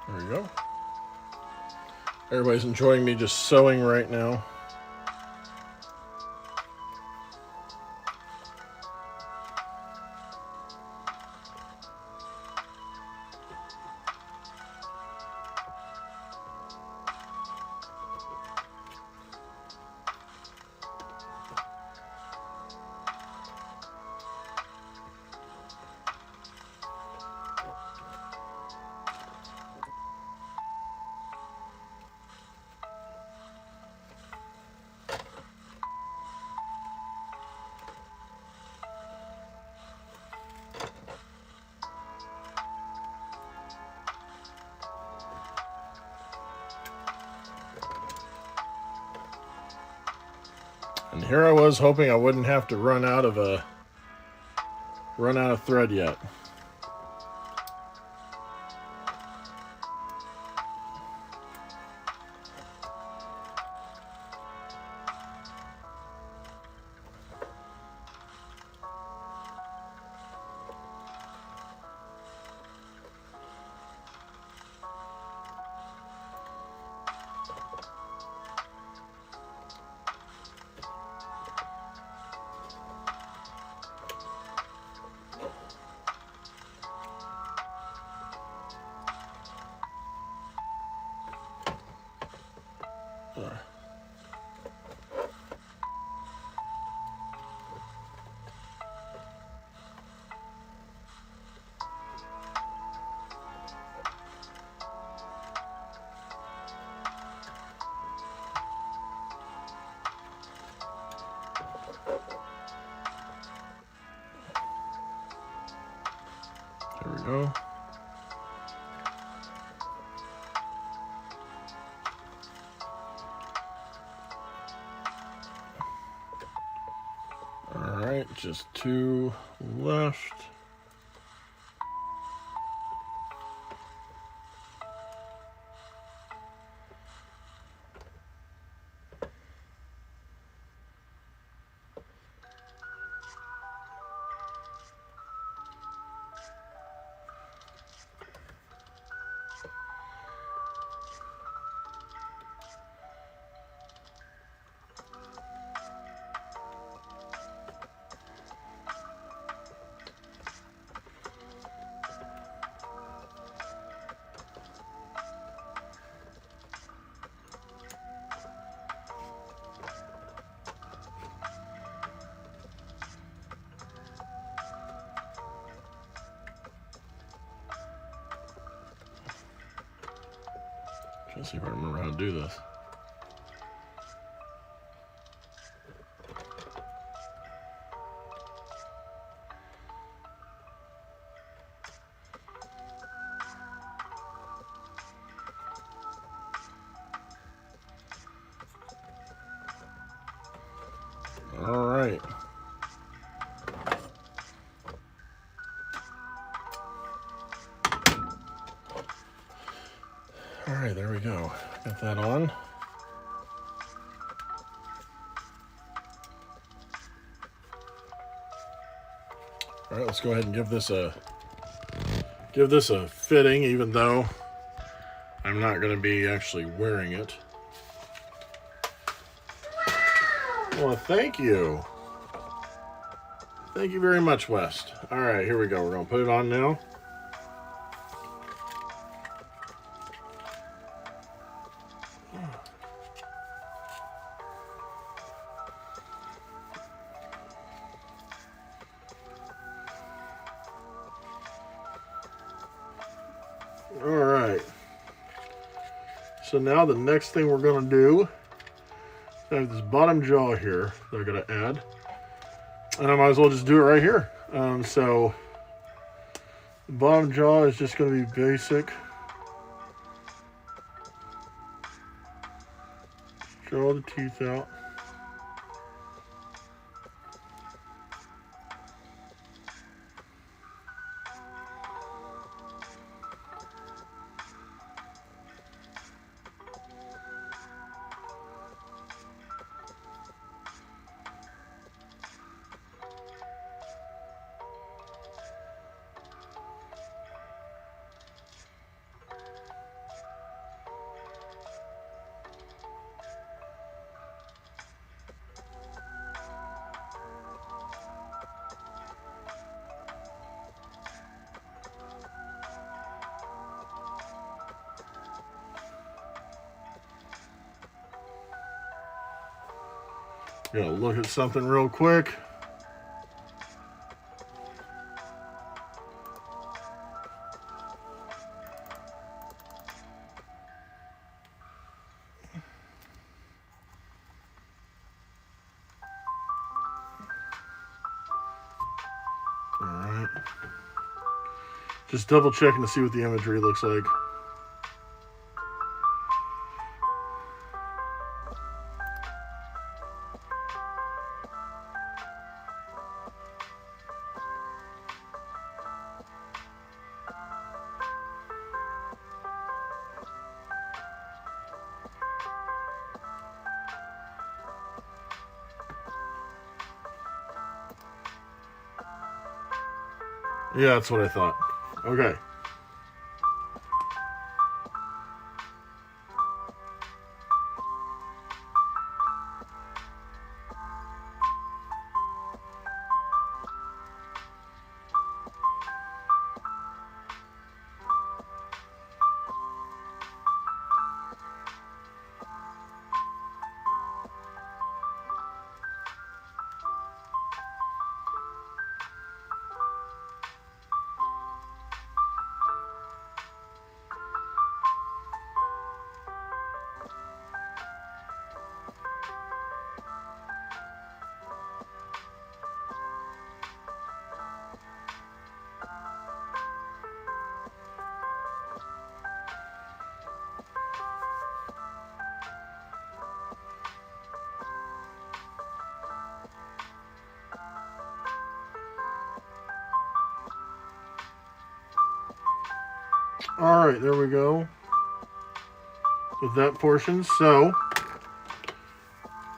There we go. Everybody's enjoying me just sewing right now. And here I was hoping I wouldn't have to run out of thread yet. go. All right, just 2 left. Let's see if I remember how to do this. All right. All right, there we go. Got that on. All right, let's go ahead and give this a fitting, even though I'm not going to be actually wearing it. Well, thank you. Thank you very much, West. All right, here we go. We're going to put it on now. All right. So now the next thing we're going to do, I have this bottom jaw here that I'm going to add. And I might as well just do it right here. So the bottom jaw is just going to be basic. Draw the teeth out. Gonna look at something real quick. All right. Just double checking to see what the imagery looks like. Yeah, that's what I thought. Okay. All right, there we go with that portion. So,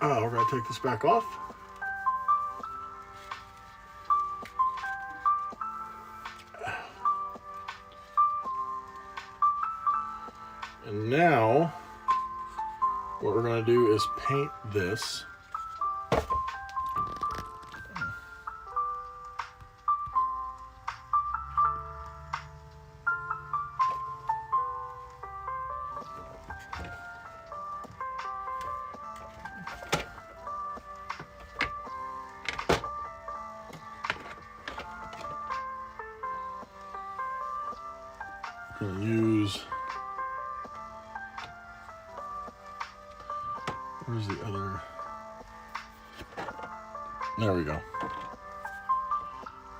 we're going to take this back off. And now, what we're going to do is paint this. I'm going to use, where's the other? There we go.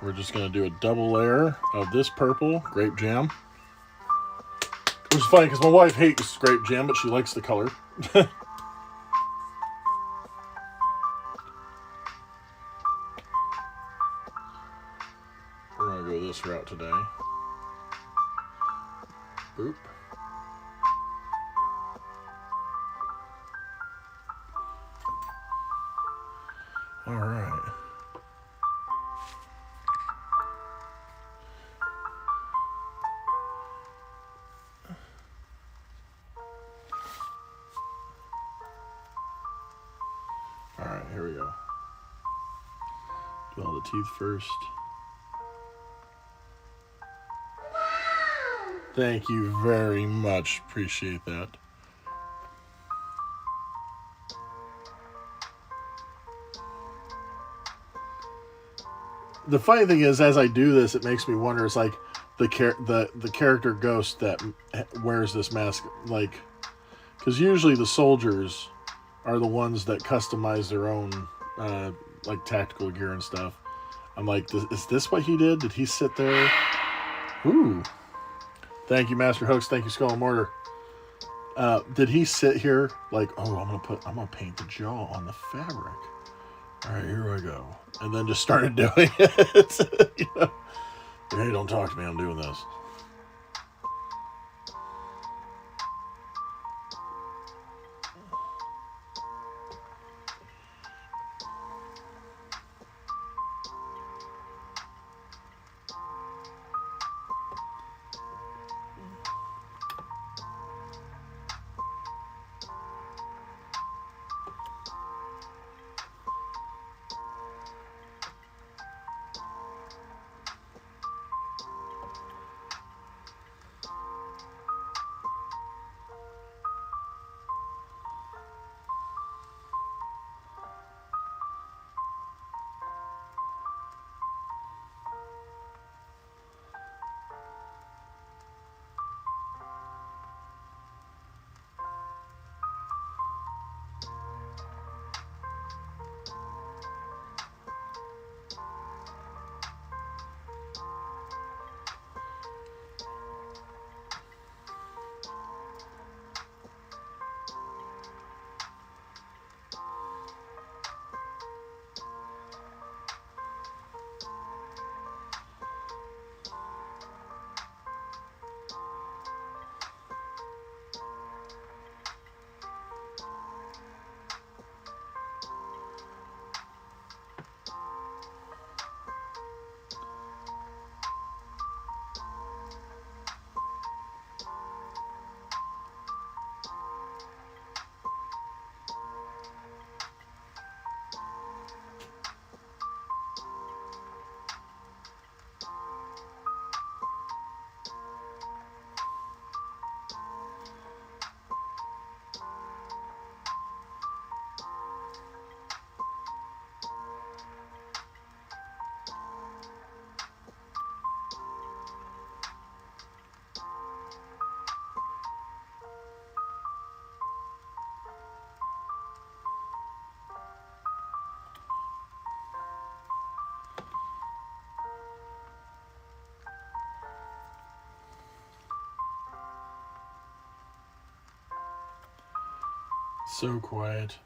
We're just going to do a double layer of this purple grape jam. Which is funny because my wife hates grape jam, but she likes the color. We're going to go this route today. Boop. All right. All right, here we go. Do all the teeth first. Thank you very much. Appreciate that. The funny thing is, as I do this, it makes me wonder. It's like the character ghost that wears this mask, like, because usually the soldiers are the ones that customize their own like tactical gear and stuff. I'm like, is this what he did? Did he sit there? Ooh. Thank you, Master Hooks. Thank you, Skull and Mortar. Did he sit here like, oh, I'm gonna paint the jaw on the fabric. All right, here I go, and then just started doing it. You know? Hey, don't talk to me. I'm doing this. So quiet.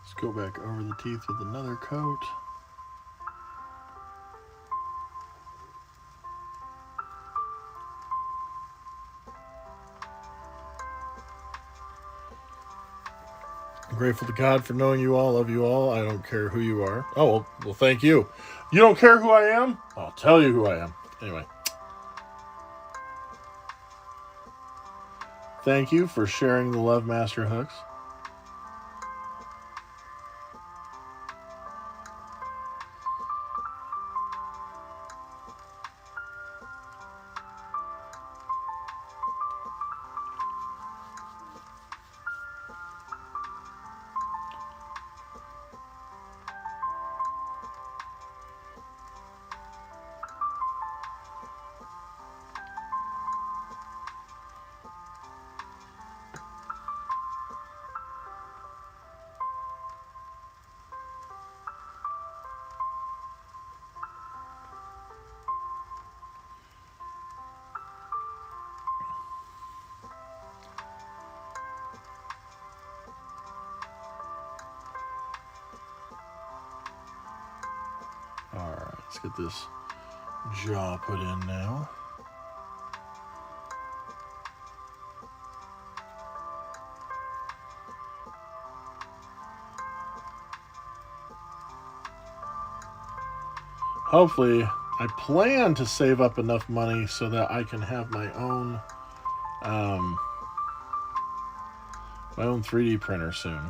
Let's go back over the teeth with another coat. I'm grateful to God for knowing you all, love you all. I don't care who you are. Oh, well, thank you. You don't care who I am? I'll tell you who I am. Anyway. Thank you for sharing the Love Master hooks. Alright, let's get this jaw put in now. Hopefully, I plan to save up enough money so that I can have my own 3D printer soon.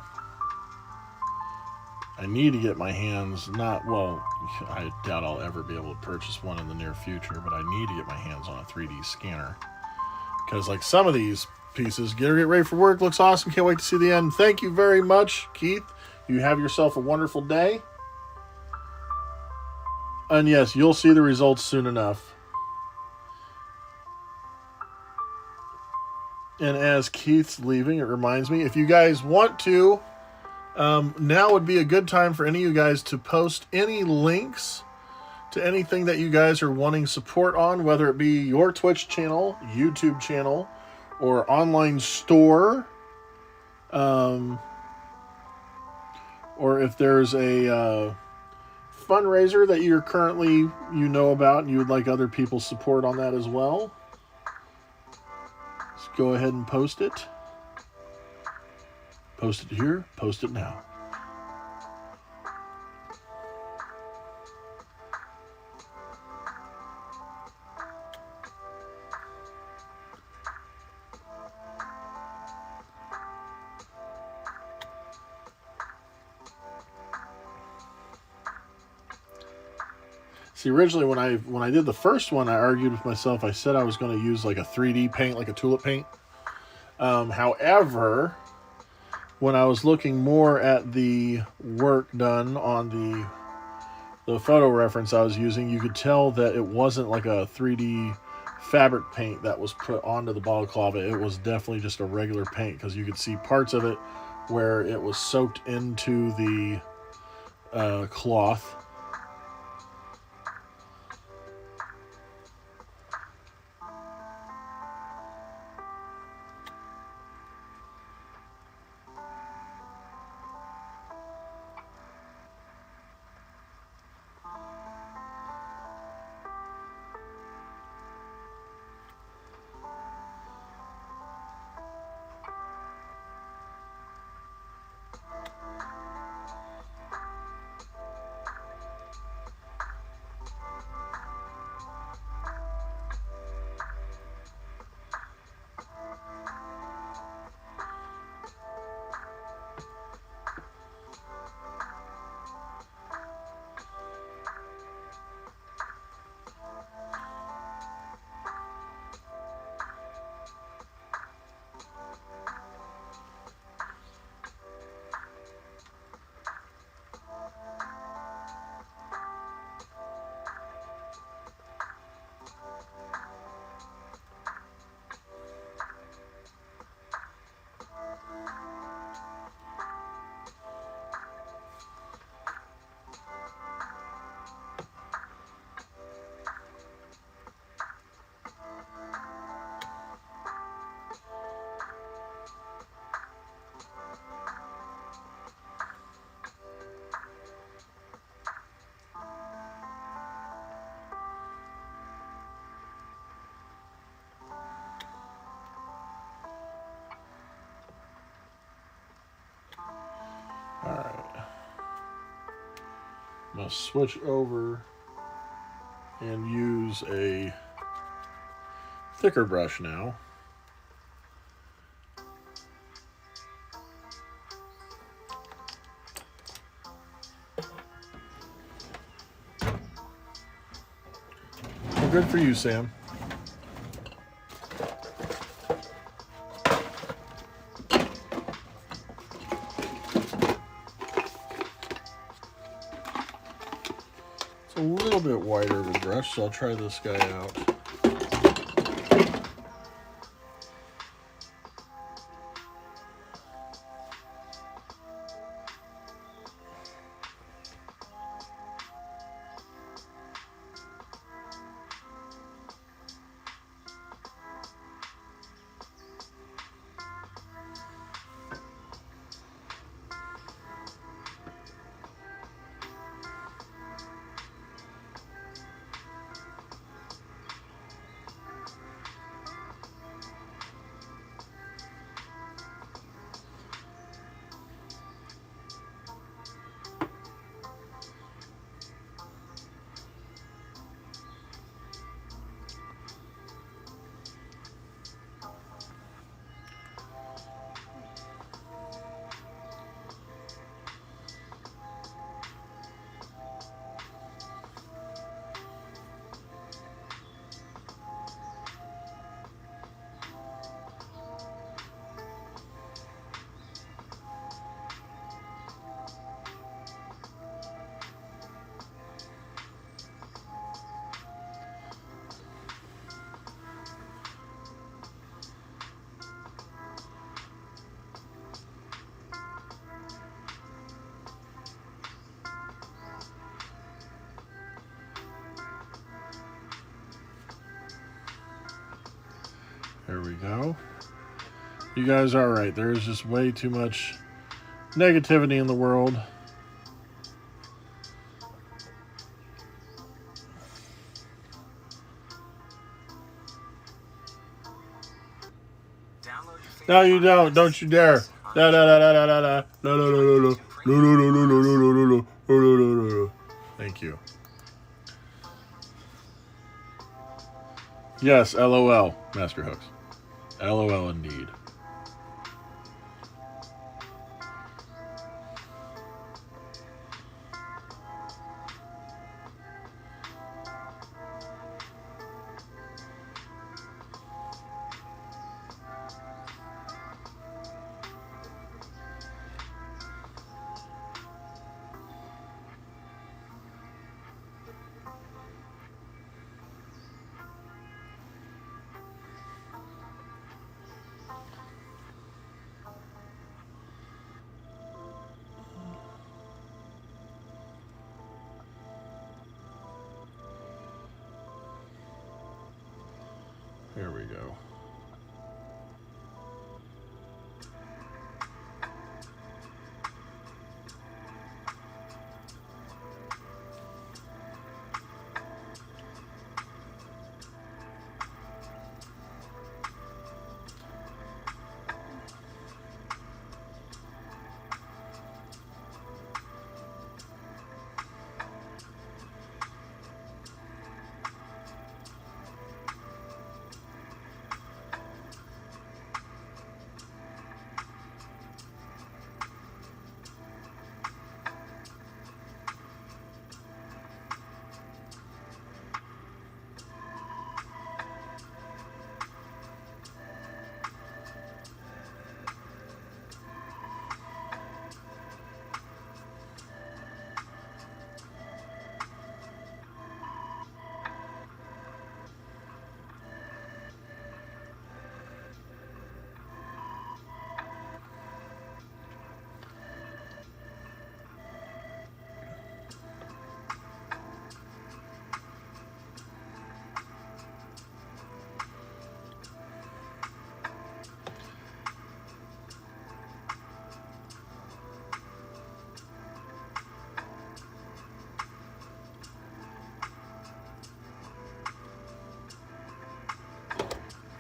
I need to get my hands, I doubt I'll ever be able to purchase one in the near future, but I need to get my hands on a 3D scanner. Because like some of these pieces, get ready for work, looks awesome, can't wait to see the end. Thank you very much, Keith. You have yourself a wonderful day. And yes, you'll see the results soon enough. And as Keith's leaving, it reminds me, if you guys want to, now would be a good time for any of you guys to post any links to anything that you guys are wanting support on, whether it be your Twitch channel, YouTube channel, or online store, or if there's a fundraiser that you're currently, about and you would like other people's support on that as well. Let's go ahead and post it. Post it here, post it now. See, originally when I did the first one, I argued with myself. I said I was going to use like a 3D paint, like a tulip paint. However, when I was looking more at the work done on the photo reference I was using, you could tell that it wasn't like a 3D fabric paint that was put onto the balaclava. It was definitely just a regular paint, because you could see parts of it where it was soaked into the cloth. going to switch over and use a thicker brush now. Well, good for you, Sam. It's a little bit wider of a brush, so I'll try this guy out. There we go. You guys are right. There is just way too much negativity in the world. No, you don't. Don't you dare. Da da da da da da da. No no no no no no no no no no no no no no. Thank you. Yes, LOL, Master Hooks. LOL indeed. Here we go.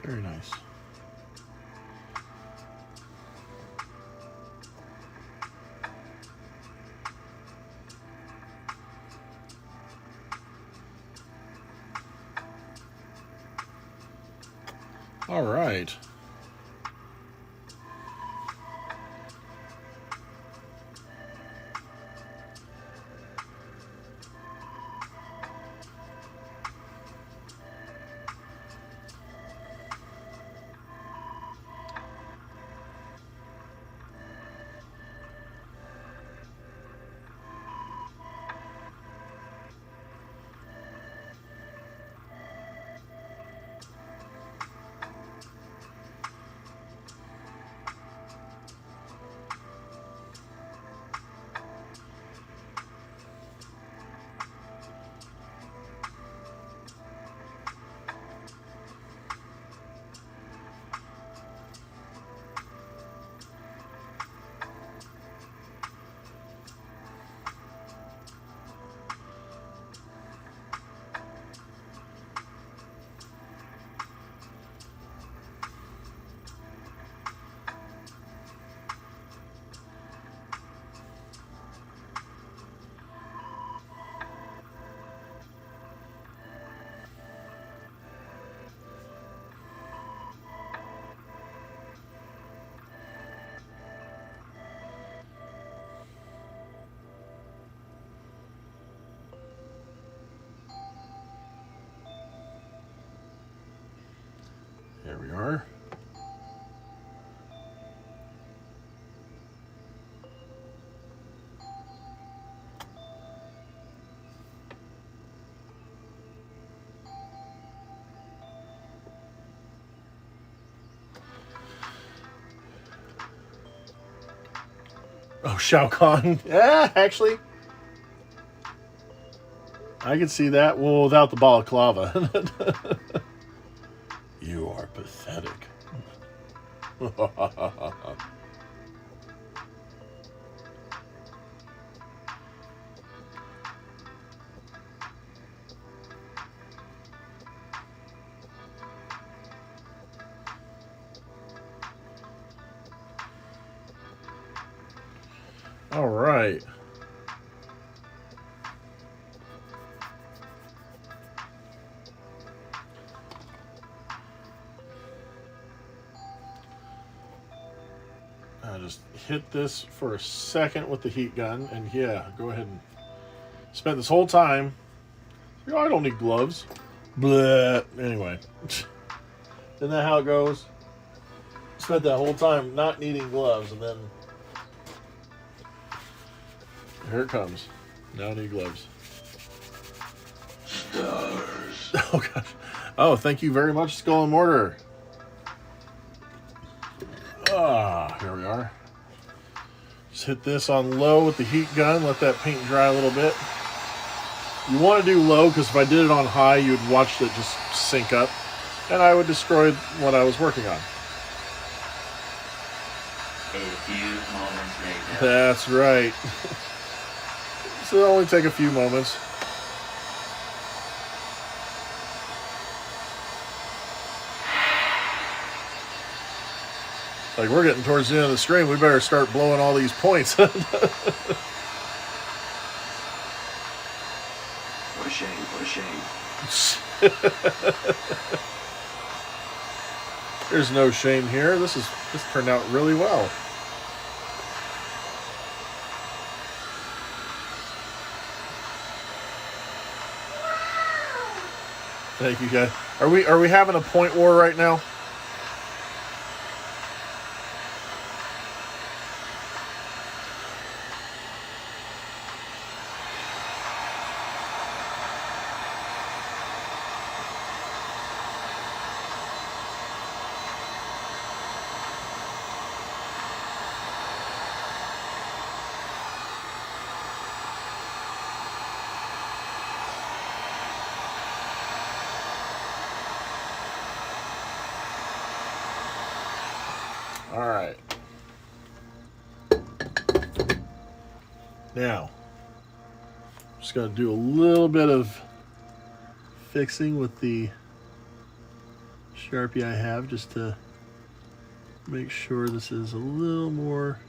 Very nice. All right. There we are. Oh, Shao Kahn. Yeah, actually, I can see that. Well, without the balaclava. You are pathetic. All right. I just hit this for a second with the heat gun, and yeah, go ahead and spend this whole time. You know, I don't need gloves. Blah. Anyway, isn't that how it goes? Spent that whole time not needing gloves, and then here it comes. Now I need gloves. Stars. Oh gosh. Oh, thank you very much, Skull and Mortar. Here we are. Just hit this on low with the heat gun. Let that paint dry a little bit. You want to do low because if I did it on high, you would watch it just sink up, and I would destroy what I was working on. A few moments later. That's right. So it'll only take a few moments. Like, we're getting towards the end of the stream. We better start blowing all these points. For shame, for shame. There's no shame here. This turned out really well. Thank you, guys. Are we having a point war right now? All right. Now, just got to do a little bit of fixing with the Sharpie I have just to make sure this is a little more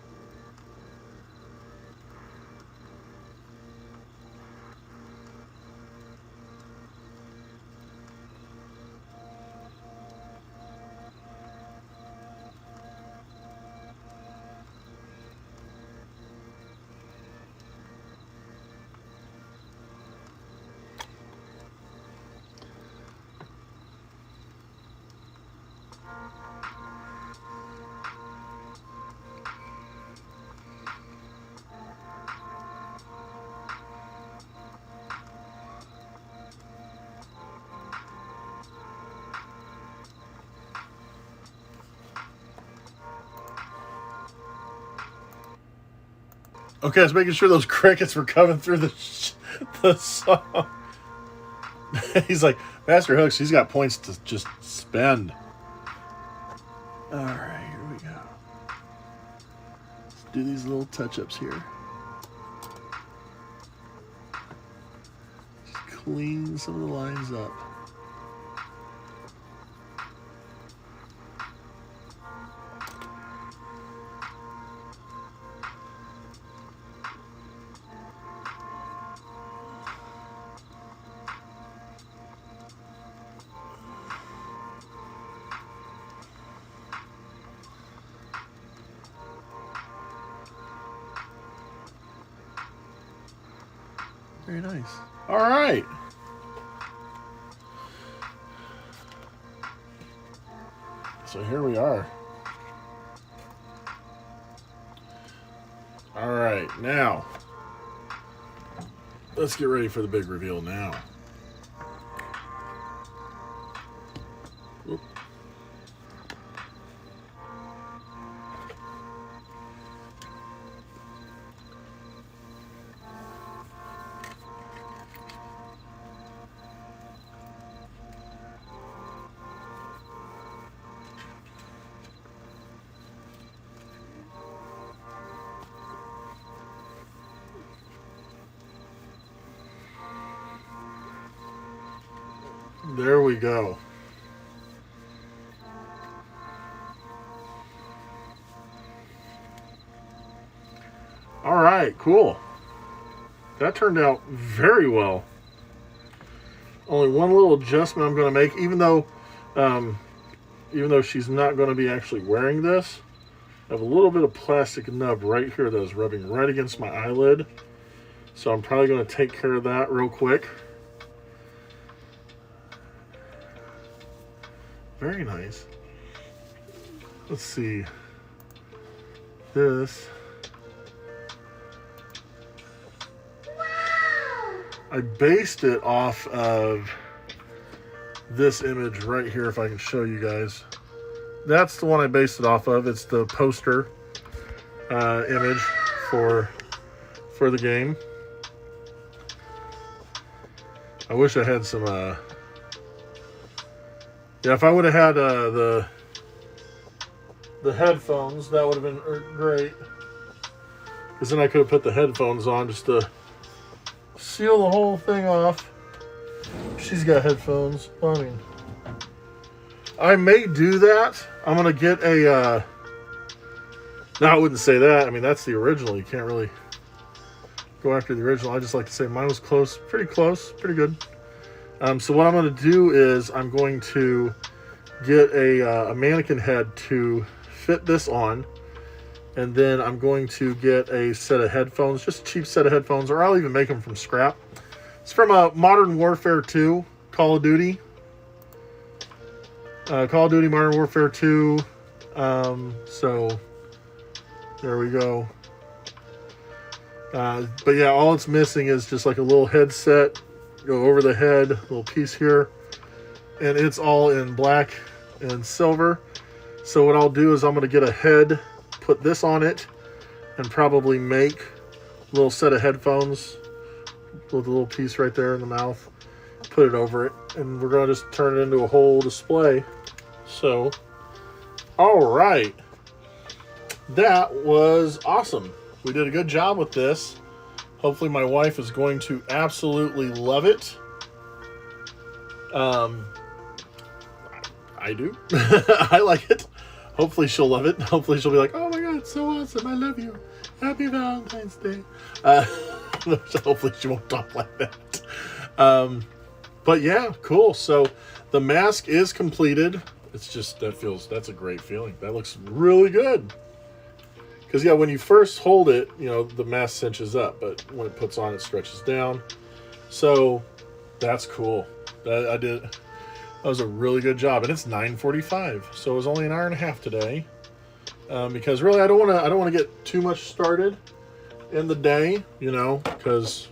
Okay, I was making sure those crickets were coming through the song. He's like, Master Hooks, he's got points to just spend. Alright, here we go. Let's do these little touch-ups here. Just clean some of the lines up. Very nice. All right. So here we are. All right, now let's get ready for the big reveal now. Oop. There we go. All right, cool. That turned out very well. Only one little adjustment I'm going to make, even though she's not going to be actually wearing this. I have a little bit of plastic nub right here that is rubbing right against my eyelid. So I'm probably going to take care of that real quick. Very nice. Let's see. This. I based it off of this image right here, if I can show you guys. That's the one I based it off of. It's the poster image for the game. I wish I had some yeah, if I would have had the headphones, that would have been great. Because then I could have put the headphones on just to seal the whole thing off. She's got headphones. I mean, I may do that. I'm going to get a... no, I wouldn't say that. I mean, that's the original. You can't really go after the original. I just like to say mine was close. Pretty good. So what I'm going to do is I'm going to get a mannequin head to fit this on. And then I'm going to get a set of headphones, just a cheap set of headphones, or I'll even make them from scrap. It's from Modern Warfare 2, Call of Duty. Call of Duty Modern Warfare 2. So there we go. But yeah, all it's missing is just like a little headset. Go over the head, little piece here. And it's all in black and silver. So what I'll do is I'm going to get a head, put this on it, and probably make a little set of headphones with a little piece right there in the mouth. Put it over it, and we're going to just turn it into a whole display. So, all right. That was awesome. We did a good job with this. Hopefully my wife is going to absolutely love it. I do. I like it. Hopefully she'll love it. Hopefully she'll be like, oh my God, it's so awesome. I love you. Happy Valentine's Day. Hopefully she won't talk like that. But yeah, cool. So the mask is completed. It's just, that's a great feeling. That looks really good. Because yeah, when you first hold it, you know, the mask cinches up, but when it puts on, it stretches down. So that's cool. That was a really good job, and it's 9:45, so it was only an hour and a half today. Because really, I don't want to get too much started in the day, you know, because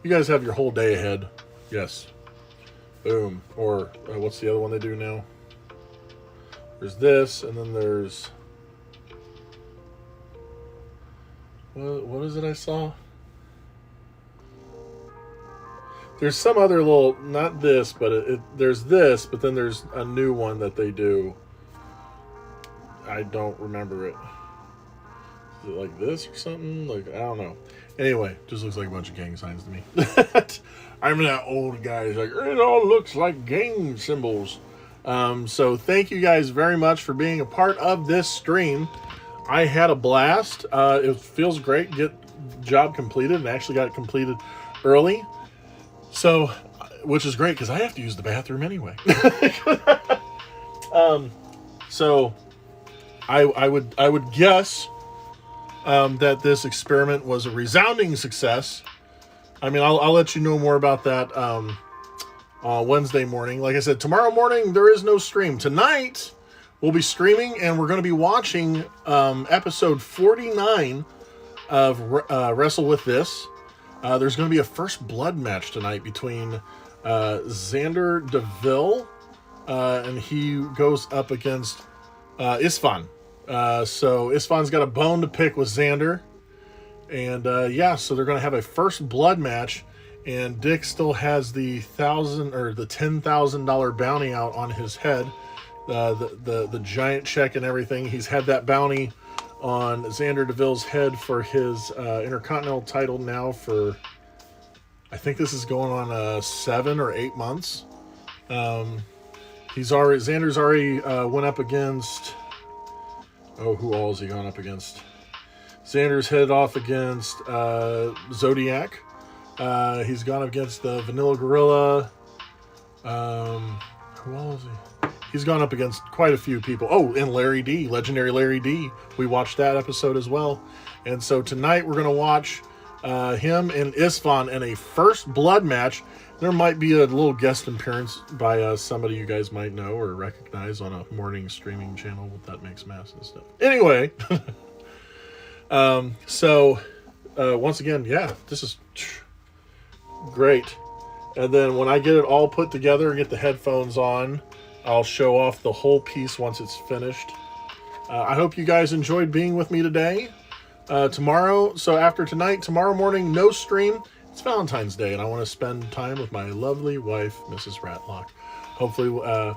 you guys have your whole day ahead. Yes. Boom. Or what's the other one they do now? There's this, and then there's... What is it I saw? There's some other little, not this, but there's this, but then there's a new one that they do. I don't remember it. Is it like this or something? Like, I don't know. Anyway, just looks like a bunch of gang signs to me. I'm that old guy who's like, it all looks like gang symbols. So thank you guys very much for being a part of this stream. I had a blast. It feels great to get job completed, and actually got it completed early. So, which is great because I have to use the bathroom anyway. So I would guess that this experiment was a resounding success. I mean, I'll let you know more about that Wednesday morning. Like I said, tomorrow morning there is no stream. Tonight we'll be streaming, and we're going to be watching episode 49 of Wrestle With This. There's going to be a first blood match tonight between Xander DeVille, and he goes up against Isfan. So Isfan's got a bone to pick with Xander. And so they're going to have a first blood match. And Dick still has the $10,000 bounty out on his head. The giant check and everything. He's had that bounty on Xander DeVille's head for his Intercontinental title now for, I think this is going on 7 or 8 months. Xander's already went up against, who all is he gone up against? Xander's headed off against Zodiac. He's gone up against the Vanilla Gorilla. Who all is he? He's gone up against quite a few people. Oh, and Larry D, legendary Larry D. We watched that episode as well. And so tonight we're going to watch him and Isfan in a first blood match. There might be a little guest appearance by somebody you guys might know or recognize on a morning streaming channel that makes mass and stuff. Anyway, once again, this is great. And then when I get it all put together and get the headphones on, I'll show off the whole piece once it's finished. I hope you guys enjoyed being with me today. Tomorrow morning, no stream. It's Valentine's Day, and I want to spend time with my lovely wife, Mrs. Ratlock. Hopefully, we're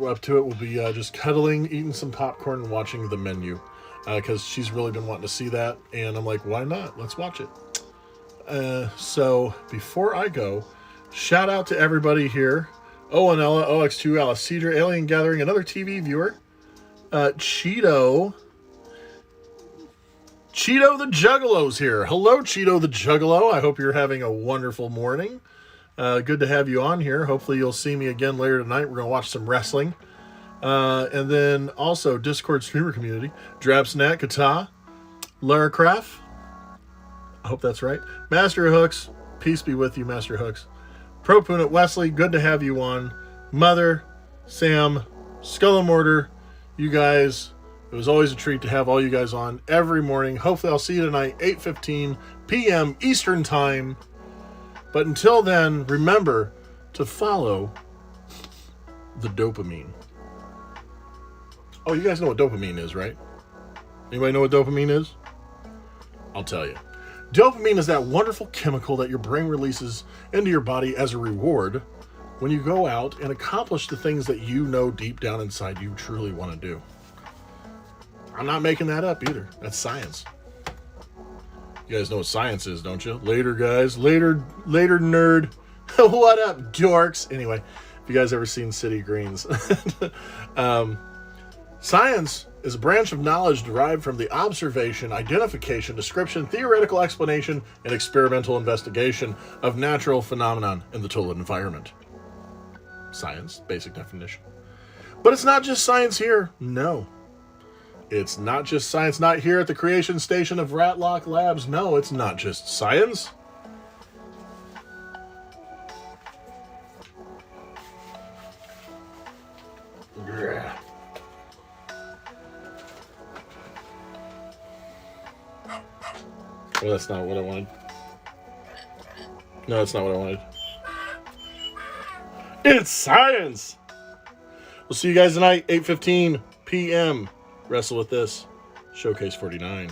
up to it. We'll be just cuddling, eating some popcorn, and watching the menu. Because she's really been wanting to see that. And I'm like, why not? Let's watch it. So, before I go, shout out to everybody here. Owenella, OX2, Alice Cedar, Alien Gathering, another TV viewer. Cheeto the Juggalo's here. Hello, Cheeto the Juggalo. I hope you're having a wonderful morning. Good to have you on here. Hopefully you'll see me again later tonight. We're going to watch some wrestling. And then also Discord streamer community. Drabsnat, Kata, Lara Craft. I hope that's right. Master Hooks. Peace be with you, Master Hooks. Pro Punit Wesley, good to have you on. Mother, Sam, Skull and Mortar, you guys. It was always a treat to have all you guys on every morning. Hopefully I'll see you tonight, 8:15 p.m. Eastern Time. But until then, remember to follow the dopamine. Oh, you guys know what dopamine is, right? Anybody know what dopamine is? I'll tell you. Dopamine is that wonderful chemical that your brain releases into your body as a reward when you go out and accomplish the things that you know deep down inside you truly want to do. I'm not making that up either. That's science. You guys know what science is, don't you? Later, guys. Later, nerd. What up, dorks? Anyway, if you guys ever seen City Greens. Science is a branch of knowledge derived from the observation, identification, description, theoretical explanation, and experimental investigation of natural phenomenon in the total environment. Science, basic definition. But it's not just science here. No. It's not just science, not here at the creation station of Ratlock Labs. No, it's not just science. Yeah. Well, that's not what I wanted. No, that's not what I wanted. It's science! We'll see you guys tonight, 8:15 p.m. Wrestle With This, Showcase 49.